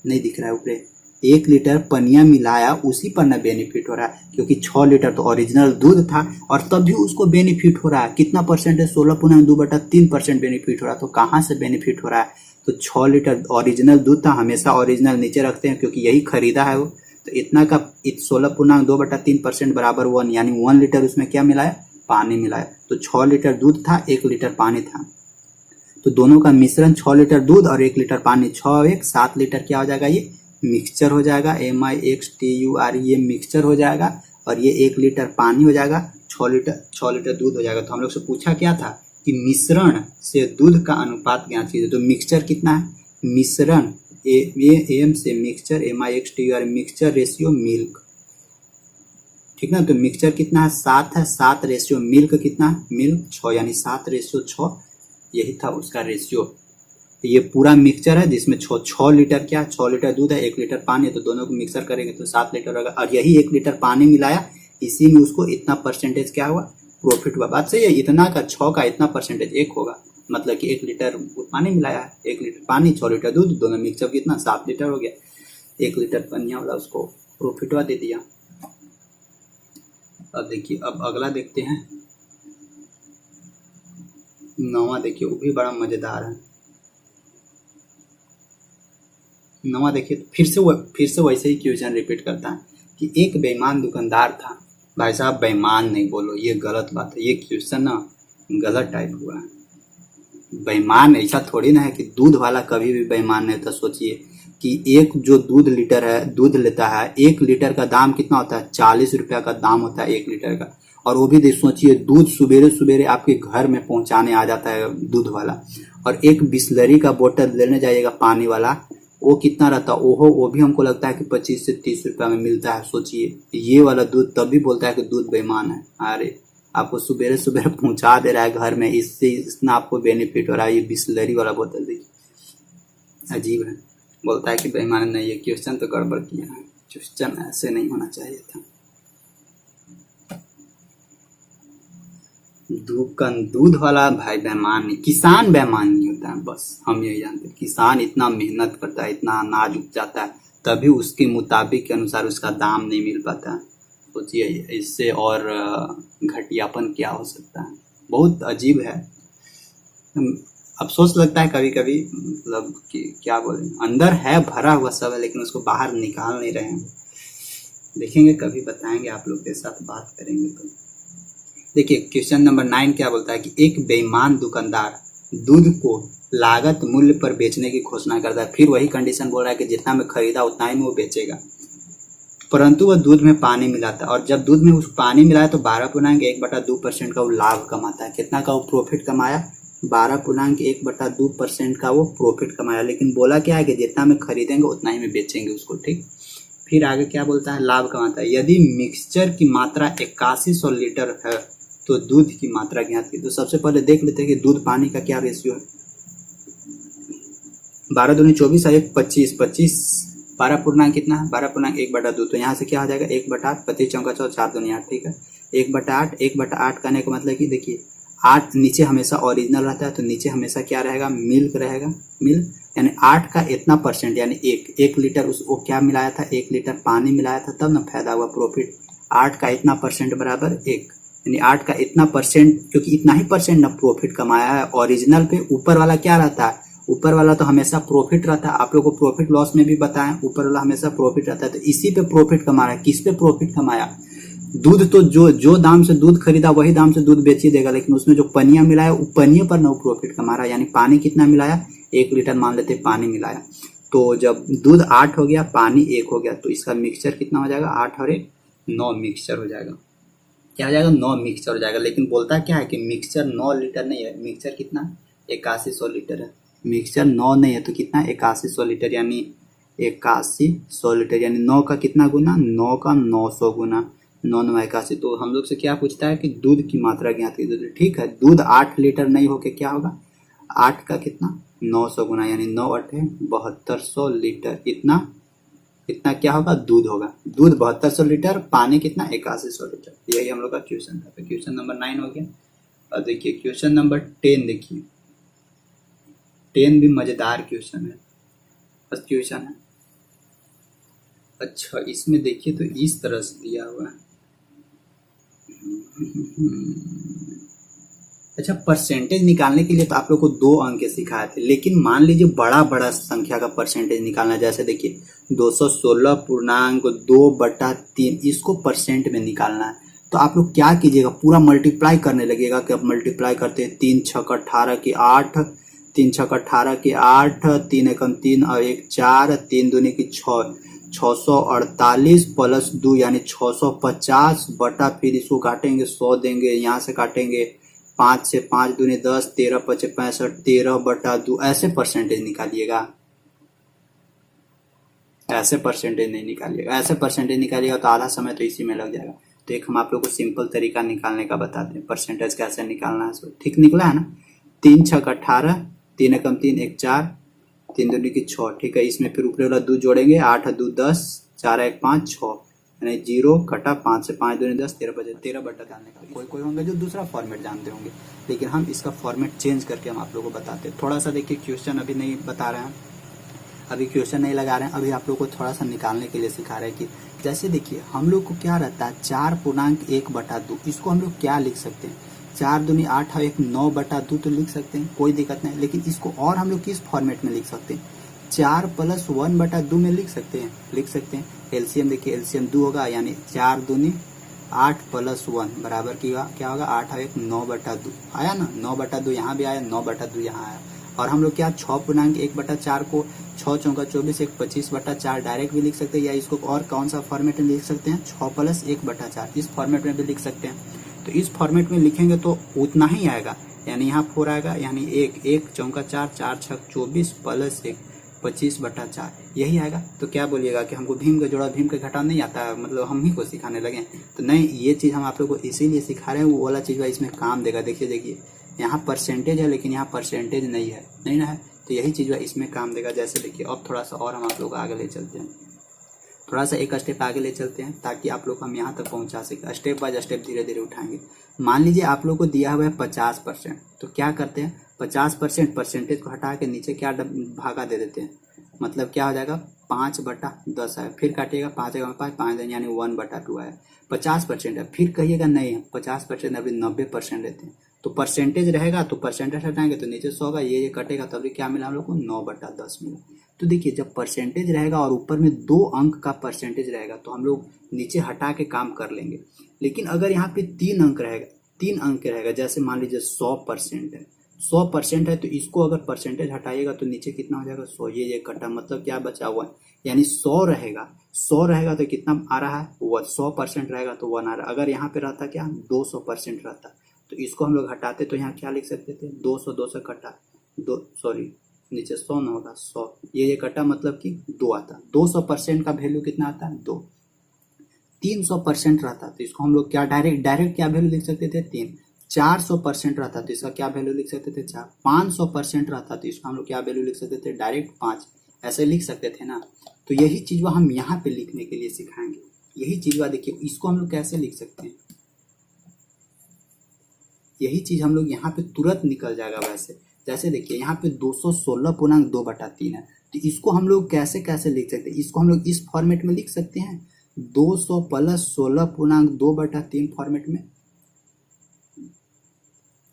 नहीं दिख रहा है ऊपर, 1 लीटर पनिया मिलाया उसी पर ना बेनिफिट हो रहा है, क्योंकि 6 लीटर तो ओरिजिनल दूध था और तब भी उसको बेनिफिट हो रहा है, कितना परसेंट है, 16.2/3% बेनिफिट हो रहा है। तो कहाँ से बेनिफिट हो रहा है, तो 6 लीटर ओरिजिनल दूध था, हमेशा ओरिजिनल नीचे रखते हैं क्योंकि यही खरीदा है वो, तो इतना का 16.2/3% बराबर 1, यानी 1 लीटर उसमें क्या मिलाया, पानी मिलाया। तो 6 लीटर दूध था, 1 लीटर पानी था, तो दोनों का मिश्रण 6 लीटर दूध और 1 लीटर पानी, 6 और 1 7 लीटर क्या हो जाएगा, ये मिक्सचर हो जाएगा, MIXTUR, ये मिक्सचर हो जाएगा, और ये 1 लीटर पानी हो जाएगा, 6 लीटर दूध हो जाएगा। तो हम लोग से पूछा क्या था कि मिश्रण से दूध का अनुपात क्या चीज है, तो मिक्सचर कितना है, मिश्रण एम से mixture, MIXTUR mixture ratio milk, ठीक ना। तो मिक्सचर कितना है 7 है, 7 रेशियो मिल्क कितना है, मिल्क 6, यानी 7:6, यही था उसका रेशियो। ये पूरा मिक्सचर है जिसमें 6 लीटर क्या, 6 लीटर दूध है, 1 लीटर पानी है, तो दोनों को मिक्सर करेंगे तो 7 लीटर होगा, और यही 1 लीटर पानी मिलाया, इसी में उसको इतना परसेंटेज क्या हुआ, प्रॉफिट हुआ। बात सही है, इतना का 6 का इतना परसेंटेज 1 होगा, मतलब कि 1 लीटर पानी मिलाया है, 1 लीटर पानी 6 लीटर दूध, दोनों मिक्सअप कितना 7 लीटर हो गया, 1 लीटर पनिया वाला उसको प्रॉफिट हुआ दे दिया। अब देखिए अब अगला देखते हैं, 9वां देखिए, वो भी बड़ा मजेदार है। 9वां देखिए फिर से वैसे ही क्वेश्चन रिपीट करता है कि एक बेईमान दुकानदार था। भाई साहब बेईमान नहीं बोलो, ये गलत बात है, ये क्वेश्चन ना गलत टाइप हुआ है। बेईमान ऐसा थोड़ी ना है कि दूध वाला कभी भी बेईमान नहीं होता। सोचिए कि एक जो दूध लेता है, 1 लीटर का दाम कितना होता है, 40 रुपया का दाम होता है 1 लीटर का, और वो भी सोचिए दूध सुबेरे सुबेरे आपके घर में पहुंचाने आ जाता है दूध वाला, और एक बिस्लरी का बोतल लेने जाइएगा पानी वाला, वो कितना रहता है, वो भी हमको लगता है कि 25 से 30 रुपया में मिलता है। सोचिए ये वाला दूध तब भी बोलता है कि दूध बेईमान है। अरे आपको सुबेरे सुबेरे पहुंचा दे रहा है घर में, इससे इतना आपको बेनिफिट हो रहा है। ये बिस्लरी वाला बोतल देखिए अजीब है, बोलता है कि बेईमान नहीं है। क्वेश्चन तो गड़बड़ किया है, क्वेश्चन ऐसे नहीं होना चाहिए था। दूध वाला भाई बेईमान नहीं, किसान बेईमान नहीं होता है, बस हम यही जानते हैं। किसान इतना मेहनत करता है, इतना अनाज उपजाता है, तभी उसके मुताबिक के अनुसार उसका दाम नहीं मिल पाता है। सोचिए इससे और घटियापन क्या हो सकता है, बहुत अजीब है। अफसोस लगता है कभी कभी, मतलब कि क्या बोले, अंदर है भरा हुआ सब है, लेकिन उसको बाहर निकाल नहीं रहे हैं। देखेंगे कभी, बताएंगे आप लोग के साथ, बात करेंगे। तो देखिए क्वेश्चन नंबर 9 क्या बोलता है कि एक बेईमान दुकानदार दूध को लागत मूल्य पर बेचने की घोषणा करता है। फिर वही कंडीशन बोल रहा है कि जितना में खरीदा उतना ही में वो बेचेगा, परंतु वह दूध में पानी मिलाता है, और जब दूध में उस पानी मिलाया तो 12.1/2% का वो लाभ कमाता है। कितना का वो प्रॉफिट कमाया, 12.1/2% का वो प्रॉफिट कमाया। लेकिन बोला क्या है कि जितना में खरीदेंगे उतना ही में बेचेंगे उसको, ठीक। फिर आगे क्या बोलता है, लाभ कमाता है। यदि मिक्सचर की मात्रा 8100 लीटर है तो दूध की मात्रा ज्ञात की। तो सबसे पहले देख लेते हैं कि दूध पानी का क्या रेशियो है। 12 दूनी 24 और 1 25, 12 पूर्णांक कितना है, 12 पूर्णांक 1/2, तो यहाँ से क्या हो जाएगा 1/8, 25 चौका 100, 4 दूनी 8, ठीक है। 1/8, 1/8 करने का मतलब कि देखिए 8 नीचे हमेशा ओरिजिनल रहता है, तो नीचे हमेशा क्या रहेगा, मिल्क रहेगा, मिल्क, यानी 8 का इतना परसेंट, यानी 1 लीटर उसको क्या मिलाया था, 1 लीटर पानी मिलाया था, तब ना फायदा हुआ प्रॉफिट। 8 का इतना परसेंट बराबर 1, यानी 8 का इतना परसेंट, क्योंकि इतना ही परसेंट ना प्रॉफिट कमाया है। ओरिजिनल पे ऊपर वाला क्या रहता है, ऊपर वाला तो हमेशा प्रॉफिट रहता है, आप लोगों को प्रॉफिट लॉस में भी बताएं, ऊपर वाला हमेशा प्रॉफिट रहता है, तो इसी पे प्रॉफिट कमा रहा है। किस पे प्रॉफिट कमाया, दूध तो जो दाम से दूध खरीदा वही दाम से दूध बेच ही देगा, लेकिन उसमें जो पनिया मिलाया वो पनिया पर ना प्रॉफिट कमा रहा है। यानी पानी कितना मिलाया, 1 लीटर मान लेते पानी मिलाया, तो जब दूध 8 हो गया, पानी 1 हो गया, तो इसका मिक्सचर कितना हो जाएगा, 8 और 1 9 मिक्सचर हो जाएगा। क्या हो जाएगा, 9 मिक्सचर हो जाएगा। लेकिन बोलता क्या है कि मिक्सचर 9 लीटर नहीं है, मिक्सचर कितना 8100 लीटर है। मिक्सचर 9 नहीं है तो कितना 8100 लीटर, यानी 8100 लीटर, यानी 9 का कितना गुना, 9 का 900 गुना, 9 9 81। तो हम लोग से क्या पूछता है कि दूध की मात्रा ज्ञात कीजिए, ठीक है। दूध 8 लीटर नहीं होके क्या होगा, 8 का कितना 900 गुना, यानी 9 8 7200 लीटर, इतना क्या होगा, दूध होगा। दूध 7200 लीटर, पानी कितना 8100 लीटर। यही हम लोग का क्वेश्चन था। तो क्वेश्चन नंबर 9 हो गया। और देखिए क्वेश्चन नंबर 10, देखिए 10 भी मजेदार क्वेश्चन है, बस क्वेश्चन है। अच्छा इसमें देखिए तो इस तरह से दिया हुआ है। अच्छा परसेंटेज निकालने के लिए तो आप लोग को 2 अंक सिखाए थे, लेकिन मान लीजिए बड़ा बड़ा संख्या का परसेंटेज निकालना है, जैसे देखिए 216.2/3, इसको परसेंट में निकालना है। तो आप लोग क्या कीजिएगा, पूरा मल्टीप्लाई करने लगेगा कि अब मल्टीप्लाई करते हैं, 3 छक 18 की 8, 3 छक 18 की 8, 3 एकम 3 और 1 4, 3 दूनी की 6, 648 प्लस 2 यानी 650 बटा, फिर इसको काटेंगे 100 देंगे, यहाँ से काटेंगे 5 से 5 दूनी 10, 13 पचे 65, 13/2, ऐसे परसेंटेज निकालिएगा। ऐसे परसेंटेज नहीं निकालिएगा, ऐसे परसेंटेज निकालिएगा तो आधा समय तो इसी में लग जाएगा। तो एक हम आप लोग को सिंपल तरीका निकालने का बताते हैं, परसेंटेज कैसे निकालना है। सो ठीक निकला है ना, 3 छक 18, 3 एकम 3 1 4, 3 दूनी की 6, ठीक है। इसमें फिर ऊपर वाला 2 जोड़ेंगे, 8 2 10, 4 1 5 6, यानी 0 कटा 5 से 5 दूनी 10, 13 बचे 13 बटा डालने का। कोई होंगे जो दूसरा फॉर्मेट जानते होंगे, लेकिन हम इसका फॉर्मेट चेंज करके हम आप लोगों को बताते हैं। थोड़ा सा देखिए क्वेश्चन अभी नहीं बता रहे हैं, अभी क्वेश्चन नहीं लगा रहे हैं, अभी आप लोग को थोड़ा सा निकालने के लिए सिखा रहे हैं कि जैसे देखिए हम लोग को क्या रहता है 4.1/2, इसको हम लोग क्या लिख सकते हैं, 4 दूनी 8 और 1 9/2 तो लिख सकते हैं, कोई दिक्कत नहीं। लेकिन इसको और हम लोग किस फॉर्मेट में लिख सकते हैं, 4 + 1/2 में लिख सकते हैं। एलसीएम देखिए, एलसीएम 2 होगा, यानी 4 दूनी 8 + 1 बराबर क्या होगा 8 और 1 9/2, आया ना, 9/2 यहाँ भी आया, 9/2 यहाँ आया। और हम लोग क्या 6.1/4 को 6 चौका 24 1 25/4 डायरेक्ट भी लिख सकते हैं, या इसको और कौन सा फॉर्मेट में लिख सकते हैं, 6 + 1/4, इस फॉर्मेट में भी लिख सकते हैं। तो इस फॉर्मेट में लिखेंगे तो उतना ही आएगा, यानी यहाँ 4 आएगा, यानी 1 चौका 4, 4 छक 24 + 1 25/4, यही आएगा। तो क्या बोलिएगा कि हमको भीम का जोड़ा भीम का घटा नहीं आता है, मतलब हम ही को सिखाने लगे। तो नहीं, ये चीज़ हम आप लोग को इसीलिए सिखा रहे हैं, वो वाला चीज़ इसमें काम देगा। देखिए यहाँ परसेंटेज है, लेकिन यहाँ परसेंटेज नहीं ना है, तो यही चीज़ इसमें काम देगा। जैसे देखिए अब थोड़ा सा और हम आप लोग आगे ले चलते हैं, थोड़ा सा एक स्टेप आगे ले चलते हैं, ताकि आप लोग हम यहाँ तक पहुँचा सके। स्टेप बाय स्टेप धीरे धीरे उठाएंगे। मान लीजिए आप लोग को दिया हुआ है 50%, तो क्या करते हैं 50% परसेंटेज को हटा के नीचे क्या भागा दे देते हैं, मतलब क्या हो जाएगा 5/10 है, फिर काटिएगा 5 5 यानी 1/2 है। 50% है, फिर कहिएगा नहीं है 50%, अभी 90% रहते हैं, तो परसेंटेज रहेगा, तो परसेंटेज हटाएंगे तो नीचे 100 होगा, ये कटेगा, तभी क्या मिला हम लोग को 9/10 मिला। तो देखिए जब परसेंटेज रहेगा और ऊपर में 2 अंक का परसेंटेज रहेगा, तो हम लोग नीचे हटा के काम कर लेंगे। लेकिन अगर यहाँ पे 3 अंक रहेगा, जैसे मान लीजिए 100% है, 100% है, तो इसको अगर परसेंटेज हटाइएगा तो नीचे कितना हो जाएगा 100, ये कटा, मतलब क्या बचा हुआ है, यानी 100 रहेगा तो कितना आ रहा है, 100% रहेगा तो 1 आ रहा है। अगर यहाँ पे रहता क्या 200% रहता, तो इसको हम लोग हटाते तो यहाँ क्या लिख सकते थे, 200 से कटा नीचे 100 न होगा 100, ये कटा, मतलब कि 2 आता। 200% का वैल्यू कितना आता है 2। 300% रहता तो इसको हम लोग क्या डायरेक्ट क्या वैल्यू लिख सकते थे 3। 400% रहता तो इसका क्या वैल्यू लिख सकते थे 4। 500% रहता तो इसका हम लोग क्या वैल्यू लिख सकते थे डायरेक्ट 5। ऐसे लिख सकते थे ना। तो यही चीज वो हम यहाँ पे लिखने के लिए सिखाएंगे। यही चीज वो देखिए, इसको हम लोग कैसे लिख सकते हैं, यही चीज हम लोग यहाँ पे तुरंत निकल जाएगा। वैसे जैसे देखिए यहाँ पे 216.2/3 है, तो इसको हम लोग कैसे कैसे लिख सकते हैं, इसको हम लोग इस फॉर्मेट में लिख सकते हैं 200 + 16.2/3 फॉर्मेट में।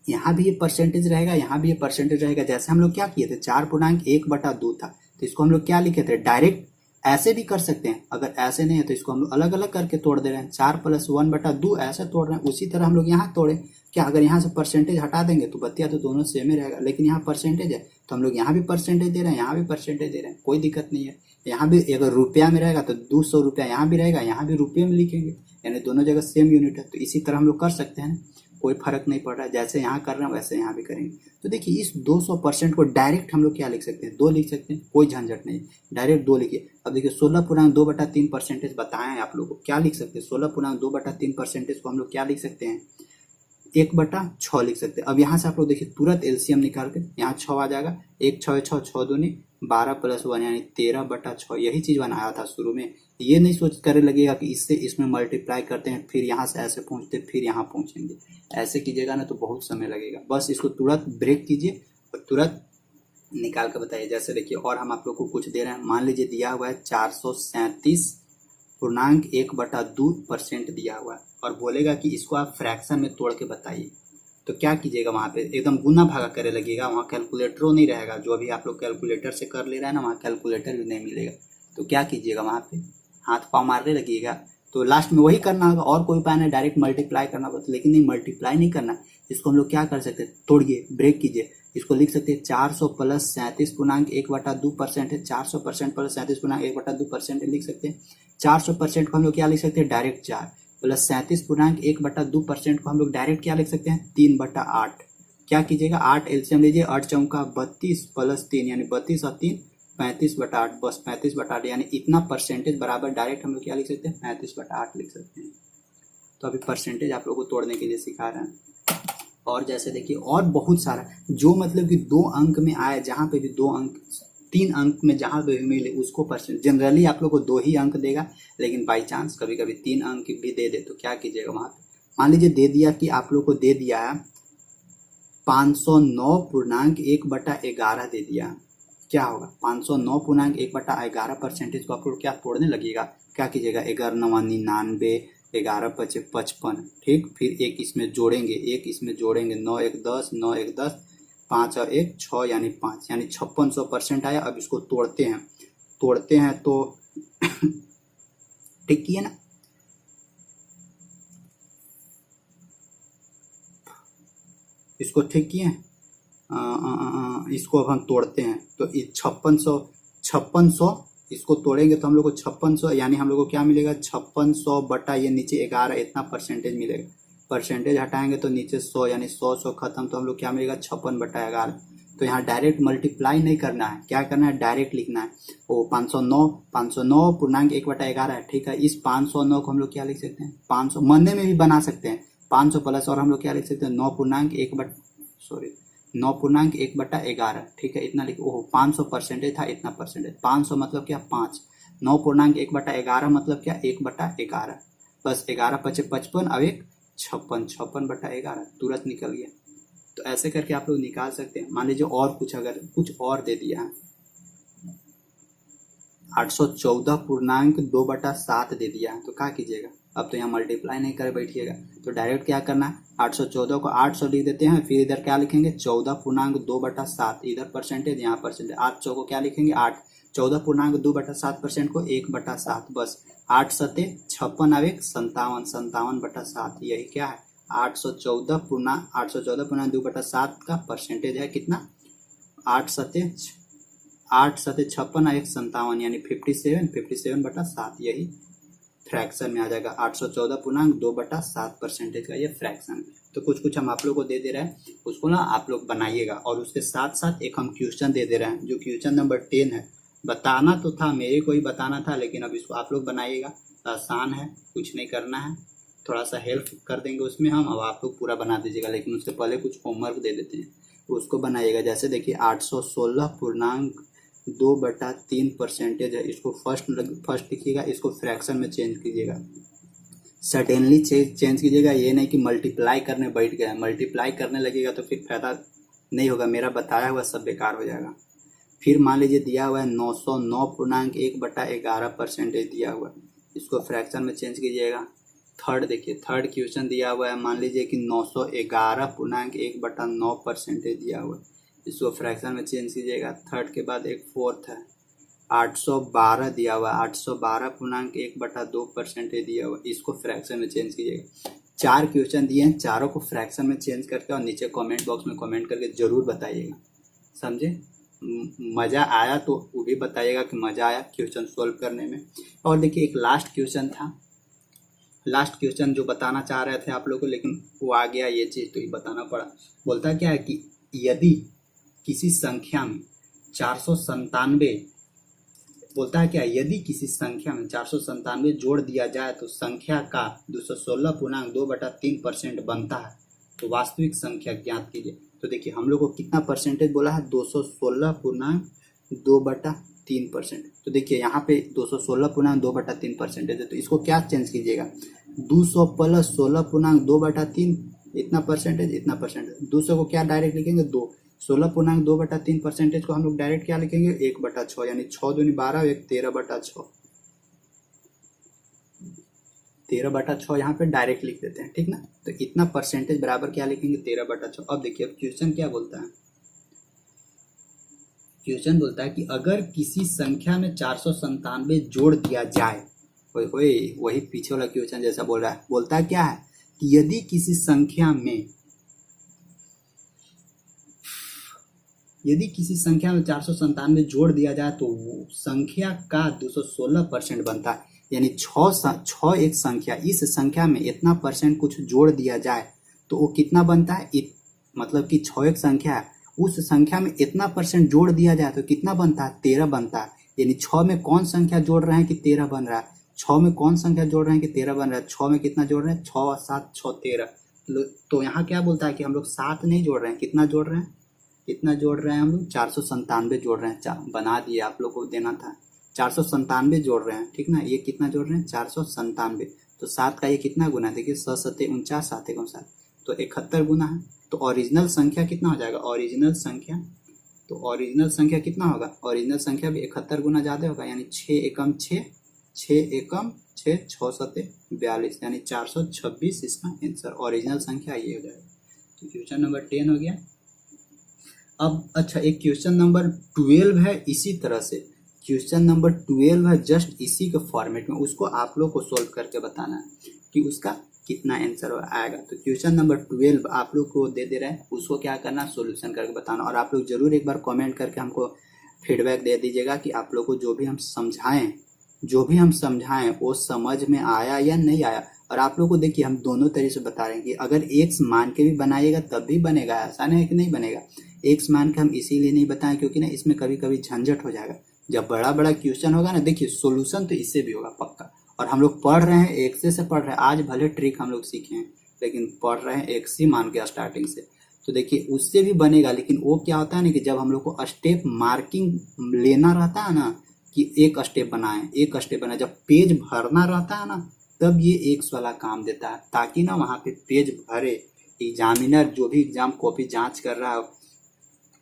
यहाँ भी ये परसेंटेज रहेगा, यहाँ भी ये परसेंटेज रहेगा। जैसे हम लोग क्या किए थे, 4.1/2 था, तो इसको हम लोग क्या लिखे थे, डायरेक्ट ऐसे भी कर सकते हैं। अगर ऐसे नहीं है तो इसको हम लोग अलग अलग करके तोड़ दे रहे हैं, 4 + 1/2 ऐसे तोड़ रहे हैं। उसी तरह हम लोग यहाँ तोड़े क्या, अगर यहाँ से परसेंटेज हटा देंगे तो बतिया तो दोनों सेम ही रहेगा, लेकिन यहाँ परसेंटेज है तो हम लोग यहाँ भी परसेंटेज दे रहे हैं, यहाँ भी परसेंटेज दे रहे हैं, कोई दिक्कत नहीं है। यहाँ भी अगर रुपया में रहेगा तो 200 रुपया यहाँ भी रहेगा, यहाँ भी रुपये में लिखेंगे, यानी दोनों जगह सेम यूनिट है। तो इसी तरह हम लोग कर सकते हैं, कोई फर्क नहीं पड़ रहा है। जैसे यहाँ कर रहे हैं वैसे यहाँ भी करेंगे। तो देखिए इस 200% को डायरेक्ट हम लोग क्या लिख सकते हैं, 2 लिख सकते हैं, कोई झंझट नहीं, डायरेक्ट 2 लिखिए। अब देखिए 16.2/3 परसेंटेज बताएं आप लोगों को, क्या लिख सकते हैं, 16.2/3 परसेंटेज को हम लोग क्या लिख सकते हैं, 1/6 लिख सकते हैं। अब यहाँ से आप लोग देखिए तुरंत एलसीएम निकाल के यहाँ 6 आ जाएगा, 1 6 6 6 दूनी 12 + 1 यानी 13/6। यही चीज बनाया था शुरू में। ये नहीं सोच कर लगेगा कि इससे इसमें मल्टीप्लाई करते हैं फिर यहाँ से ऐसे पहुंचते फिर यहाँ पहुंचेंगे, ऐसे कीजिएगा ना तो बहुत समय लगेगा। बस इसको तुरंत ब्रेक कीजिए और तुरंत निकाल कर बताइए। जैसे देखिए और हम आप लोग को कुछ दे रहे हैं, मान लीजिए दिया हुआ है 437.1/2% दिया हुआ है और बोलेगा कि इसको आप फ्रैक्शन में तोड़ के बताइए। तो क्या कीजिएगा, वहाँ पे एकदम गुना भागा करे लगिएगा, वहाँ कैलकुलेटरों नहीं रहेगा। जो अभी आप लोग कैलकुलेटर से कर ले रहे हैं ना, वहाँ कैलकुलेटर भी नहीं मिलेगा। तो क्या कीजिएगा, वहाँ पे हाथ पाँव मारने लगिएगा। तो लास्ट में वही करना होगा, और कोई उपाय नहीं, डायरेक्ट मल्टीप्लाई करना होगा। लेकिन नहीं, मल्टीप्लाई नहीं करना, इसको हम लोग क्या कर सकते हैं, तोड़िए, ब्रेक कीजिए। इसको लिख सकते हैं 400 + 37.1/2% है, 400% + 37.1/2% लिख सकते हैं। 400% को हम लोग क्या लिख सकते हैं, डायरेक्ट 4 + 37.1/2% को हम लोग डायरेक्ट क्या लिख सकते हैं, 3/8। क्या कीजिएगा, 8 एलसीएम लीजिए, 8 चौका 32 + 3 यानी 32 और 3 35/8, बस 35/8 यानी इतना परसेंटेज बराबर डायरेक्ट हम लोग क्या लिख सकते हैं, 35/8 लिख सकते हैं। तो अभी परसेंटेज आप लोगों को तोड़ने के लिए सिखा रहे हैं। और जैसे देखिए और बहुत सारा जो मतलब कि 2 अंक में आए, जहाँ पे भी 2 अंक 3 अंक में जहाँ पे भी मिले उसको परसेंट, जनरली आप लोग को 2 ही अंक देगा, लेकिन बाई चांस कभी कभी 3 अंक भी दे दे तो क्या कीजिएगा, वहाँ पे मान लीजिए दे दिया कि आप लोग को दे दिया है 509.1/11 दे दिया, क्या होगा, 509.1/11 परसेंटेज को आप लोग क्या तोड़ने लगिएगा, क्या कीजिएगा, 11 9 99, 11 5 55, ठीक। फिर एक इसमें जोड़ेंगे, 9 1 10, 9 1 10, 5 और 1 6 यानी 5 यानी 5600% आया। अब इसको तोड़ते हैं तो ठीक किए ना, इसको ठीक किए, इसको अब हम तोड़ते हैं तो 5600 इसको तोड़ेंगे तो हम लोग को 5600 यानी हम लोग को क्या मिलेगा, 5600 बटा ये नीचे 11 इतना परसेंटेज मिलेगा। परसेंटेज हटाएंगे तो नीचे 100 यानी 100 खत्म, तो हम लोग क्या मिलेगा, 56/11। तो यहाँ डायरेक्ट मल्टीप्लाई नहीं करना है, क्या करना है, डायरेक्ट लिखना है। वो 509.1/11 है, ठीक है। इस 509 को हम लोग क्या लिख सकते हैं, 500 मरने में भी बना सकते हैं, 500 प्लस और हम लोग क्या लिख सकते हैं, 9.1/11, ठीक है। इतना लिख, ओह 500 परसेंटेज था, इतना परसेंटेज, 500 मतलब क्या, 5, 9.1/11 मतलब क्या, 1/11, बस 11 × 5 = 55, अब 1 56/11 तुरंत निकल गया। तो ऐसे करके आप लोग निकाल सकते हैं। मान लीजिए और कुछ अगर कुछ और दे दिया है, 814.2/7 दे दिया है, तो क्या कीजिएगा, अब तो यहाँ मल्टीप्लाई नहीं कर बैठिएगा, तो डायरेक्ट क्या करना है, 814 को 800 लिख देते हैं, फिर इधर क्या लिखेंगे, 14.2/7, इधर परसेंटेज यहाँ परसेंटेज, 8 चौ को क्या लिखेंगे, 8, 14.2/7% को 1/7, बस 8 सते 56 अब 1 57, 57/7, यही क्या है, 814.2/7 का परसेंटेज है कितना, 8 सते 56 और 1 57 यानी 57/7, यही फ्रैक्शन में आ जाएगा। 814.2/7 परसेंटेज का ये फ्रैक्शन। तो कुछ हम आप लोग को दे दे रहे हैं, उसको ना आप लोग बनाइएगा। और उसके साथ साथ एक हम क्वेश्चन दे दे रहे हैं, जो क्वेश्चन नंबर 10 है। बताना तो था, मेरे को ही बताना था, लेकिन अब इसको आप लोग बनाइएगा, आसान है, कुछ नहीं करना है, थोड़ा सा हेल्प कर देंगे उसमें हम, अब आप लोग पूरा बना दीजिएगा। लेकिन उससे पहले कुछ होमवर्क दे देते हैं, तो उसको बनाइएगा। जैसे देखिए 816 2/3% है। इसको फर्स्ट लिखिएगा, इसको फ्रैक्शन में चेंज कीजिएगा, सडनली चेंज कीजिएगा। ये नहीं कि मल्टीप्लाई करने बैठ गया, मल्टीप्लाई करने लगेगा तो फिर फायदा नहीं होगा, मेरा बताया हुआ सब बेकार हो जाएगा। फिर मान लीजिए दिया हुआ है 909.1/11% दिया हुआ है, इसको फ्रैक्शन में चेंज कीजिएगा। थर्ड देखिए, थर्ड क्वेश्चन दिया हुआ है, मान लीजिए कि 911.1/9% दिया हुआ है, इसको फ्रैक्शन में चेंज कीजिएगा। थर्ड के बाद एक फोर्थ है 812 दिया हुआ है, 812.1/2% दिया हुआ है, इसको फ्रैक्शन में चेंज कीजिएगा। 4 क्वेश्चन दिए हैं, चारों को फ्रैक्शन में चेंज करके और नीचे कमेंट बॉक्स में कमेंट करके जरूर बताइएगा, समझे। मज़ा आया तो वो भी बताइएगा कि मज़ा आया क्वेश्चन सोल्व करने में। और देखिए एक लास्ट क्वेश्चन था, लास्ट क्वेश्चन जो बताना चाह रहे थे आप लोग को, लेकिन वो आ गया ये चीज़ तो ये बताना पड़ा। बोलता क्या है कि यदि किसी संख्या में 497, बोलता है क्या, यदि किसी संख्या में 497 जोड़ दिया जाए तो संख्या का 216.2/3% बनता है, तो वास्तविक संख्या ज्ञात कीजिए। तो देखिए हम लोग को कितना परसेंटेज बोला है, 216.2/3%। तो देखिए यहाँ पे 216.2/3% है, तो इसको क्या चेंज कीजिएगा, 200 + 16.2/3, इतना परसेंटेज इतना परसेंटेज। 200 को क्या डायरेक्ट लिखेंगे 2, 16.2/3% को हम लोग डायरेक्ट क्या लिखेंगे 1/6, यानी 6 दूनी 12, 1 13/6, 13/6 यहाँ पे डायरेक्ट लिख देते हैं, ठीक ना। तो इतना परसेंटेज बराबर क्या लिखेंगे 13/6। अब देखिए अब क्वेश्चन क्या बोलता है, क्वेश्चन बोलता है कि अगर किसी संख्या में 497 जोड़ दिया जाए, वही पीछे वाला क्वेश्चन जैसा बोल रहा है। बोलता है क्या है कि यदि किसी संख्या में 497 जोड़ दिया जाए तो संख्या का 216% बनता है, यानी 6 एक संख्या, इस संख्या में इतना परसेंट कुछ जोड़ दिया जाए तो वो कितना बनता है, मतलब कि 6 एक संख्या है, उस संख्या में इतना परसेंट जोड़ दिया जाए तो कितना बनता है 13 बनता है। यानी 6 में कौन संख्या जोड़ रहे हैं कि 13 बन रहा है, 6 में कौन संख्या जोड़ रहे हैं कि 13 बन रहा है, 6 में कितना जोड़ रहे हैं 6 और 7 6 13। तो यहाँ क्या बोलता है कि हम लोग 7 नहीं जोड़ रहे हैं, कितना जोड़ रहे हैं, कितना जोड़ रहे हैं हम लोग 497 जोड़ रहे हैं, बना दिए आप लोग को देना था, 497 जोड़ रहे हैं, ठीक ना। ये कितना जोड़ रहे हैं 497, तो 7 का ये कितना गुना है, देखिए 7 7 49, 7 1 7, तो 71 गुना है। तो ओरिजिनल संख्या कितना हो जाएगा, ओरिजिनल संख्या, तो ओरिजिनल संख्या कितना होगा, ओरिजिनल संख्या भी 71 गुना ज़्यादा होगा, यानी 6 एकम 6, 6 एकम 6, 6 7 42, यानी 426 इसका आंसर, ओरिजिनल संख्या ये हो जाएगा। तो क्वेश्चन नंबर 10 हो गया। अब अच्छा एक क्वेश्चन नंबर 12 है, इसी तरह से क्वेश्चन नंबर 12 है, जस्ट इसी के फॉर्मेट में, उसको आप लोग को सोल्व करके बताना है कि उसका कितना आंसर आएगा। तो क्वेश्चन नंबर 12 आप लोग को दे रहे हैं, उसको क्या करना सॉल्यूशन करके बताना। और आप लोग जरूर एक बार कमेंट करके हमको फीडबैक दे दीजिएगा कि आप लोग को जो भी हम समझाएं वो समझ में आया या नहीं आया। और आप लोग को देखिए हम दोनों तरीके से बता रहे हैं कि अगर एक्स मान के भी बनाइएगा तब भी बनेगा, ऐसा नहीं है कि नहीं बनेगा। एक्स मान के हम इसीलिए नहीं बताएं क्योंकि ना इसमें कभी कभी झंझट हो जाएगा, जब बड़ा बड़ा क्वेश्चन होगा ना, देखिए सोल्यूशन तो इससे भी होगा पक्का। और हम लोग पढ़ रहे हैं एक्स से पढ़ रहे हैं, आज भले ट्रिक हम लोग सीखे हैं लेकिन पढ़ रहे हैं एक्स ही मान के स्टार्टिंग से, तो देखिए उससे भी बनेगा। लेकिन वो क्या होता है ना कि जब हम लोग को स्टेप मार्किंग लेना रहता है ना, कि एक स्टेप बनाए, जब पेज भरना रहता है ना तब ये एक्स वाला काम देता है, ताकि ना वहाँ पे पेज भरे, एग्जामिनर जो भी एग्जाम कॉपी जांच कर रहा है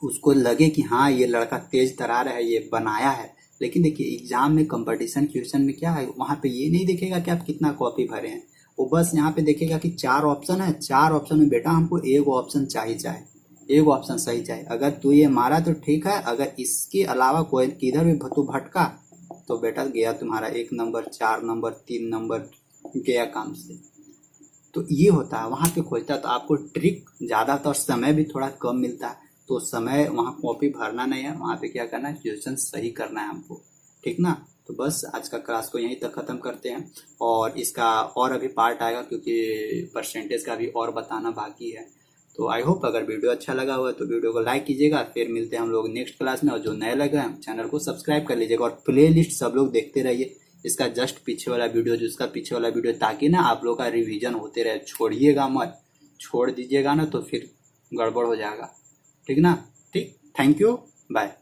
उसको लगे कि हाँ ये लड़का तेज तरार है, ये बनाया है। लेकिन देखिए एग्जाम में कंपटीशन क्वेश्चन में क्या है, वहाँ पे ये नहीं देखेगा कि आप कितना कॉपी भरे हैं, वो बस यहाँ पे देखेगा कि 4 ऑप्शन है, 4 ऑप्शन में बेटा हमको एक ऑप्शन चाहिए, एक ऑप्शन सही चाहिए। अगर तू ये मारा तो ठीक है, अगर इसके अलावा कोई किधर भी तू भटका तो बेटा गया तुम्हारा 1 नंबर, 4 नंबर, 3 नंबर गया काम से। तो ये होता है वहाँ पे खोजता है, तो आपको ट्रिक ज़्यादातर समय भी थोड़ा कम मिलता है, तो समय वहाँ कॉपी भरना नहीं है, वहाँ पे क्या करना है क्वेश्चन सही करना है हमको, ठीक ना। तो बस आज का क्लास को यहीं तक ख़त्म करते हैं, और इसका और अभी पार्ट आएगा क्योंकि परसेंटेज का भी और बताना बाकी है। तो आई होप अगर वीडियो अच्छा लगा हुआ तो वीडियो को लाइक कीजिएगा। फिर मिलते हैं हम लोग नेक्स्ट क्लास में, और जो नए लगे हैं चैनल को सब्सक्राइब कर लीजिएगा, और प्ले लिस्ट सब लोग देखते रहिए, इसका जस्ट पीछे वाला वीडियो, ताकि ना आप लोग का रिवीजन होते रहे। छोड़िएगा मत, छोड़ दीजिएगा ना तो फिर गड़बड़ हो जाएगा, ठीक ना। ठीक, थैंक यू, बाय।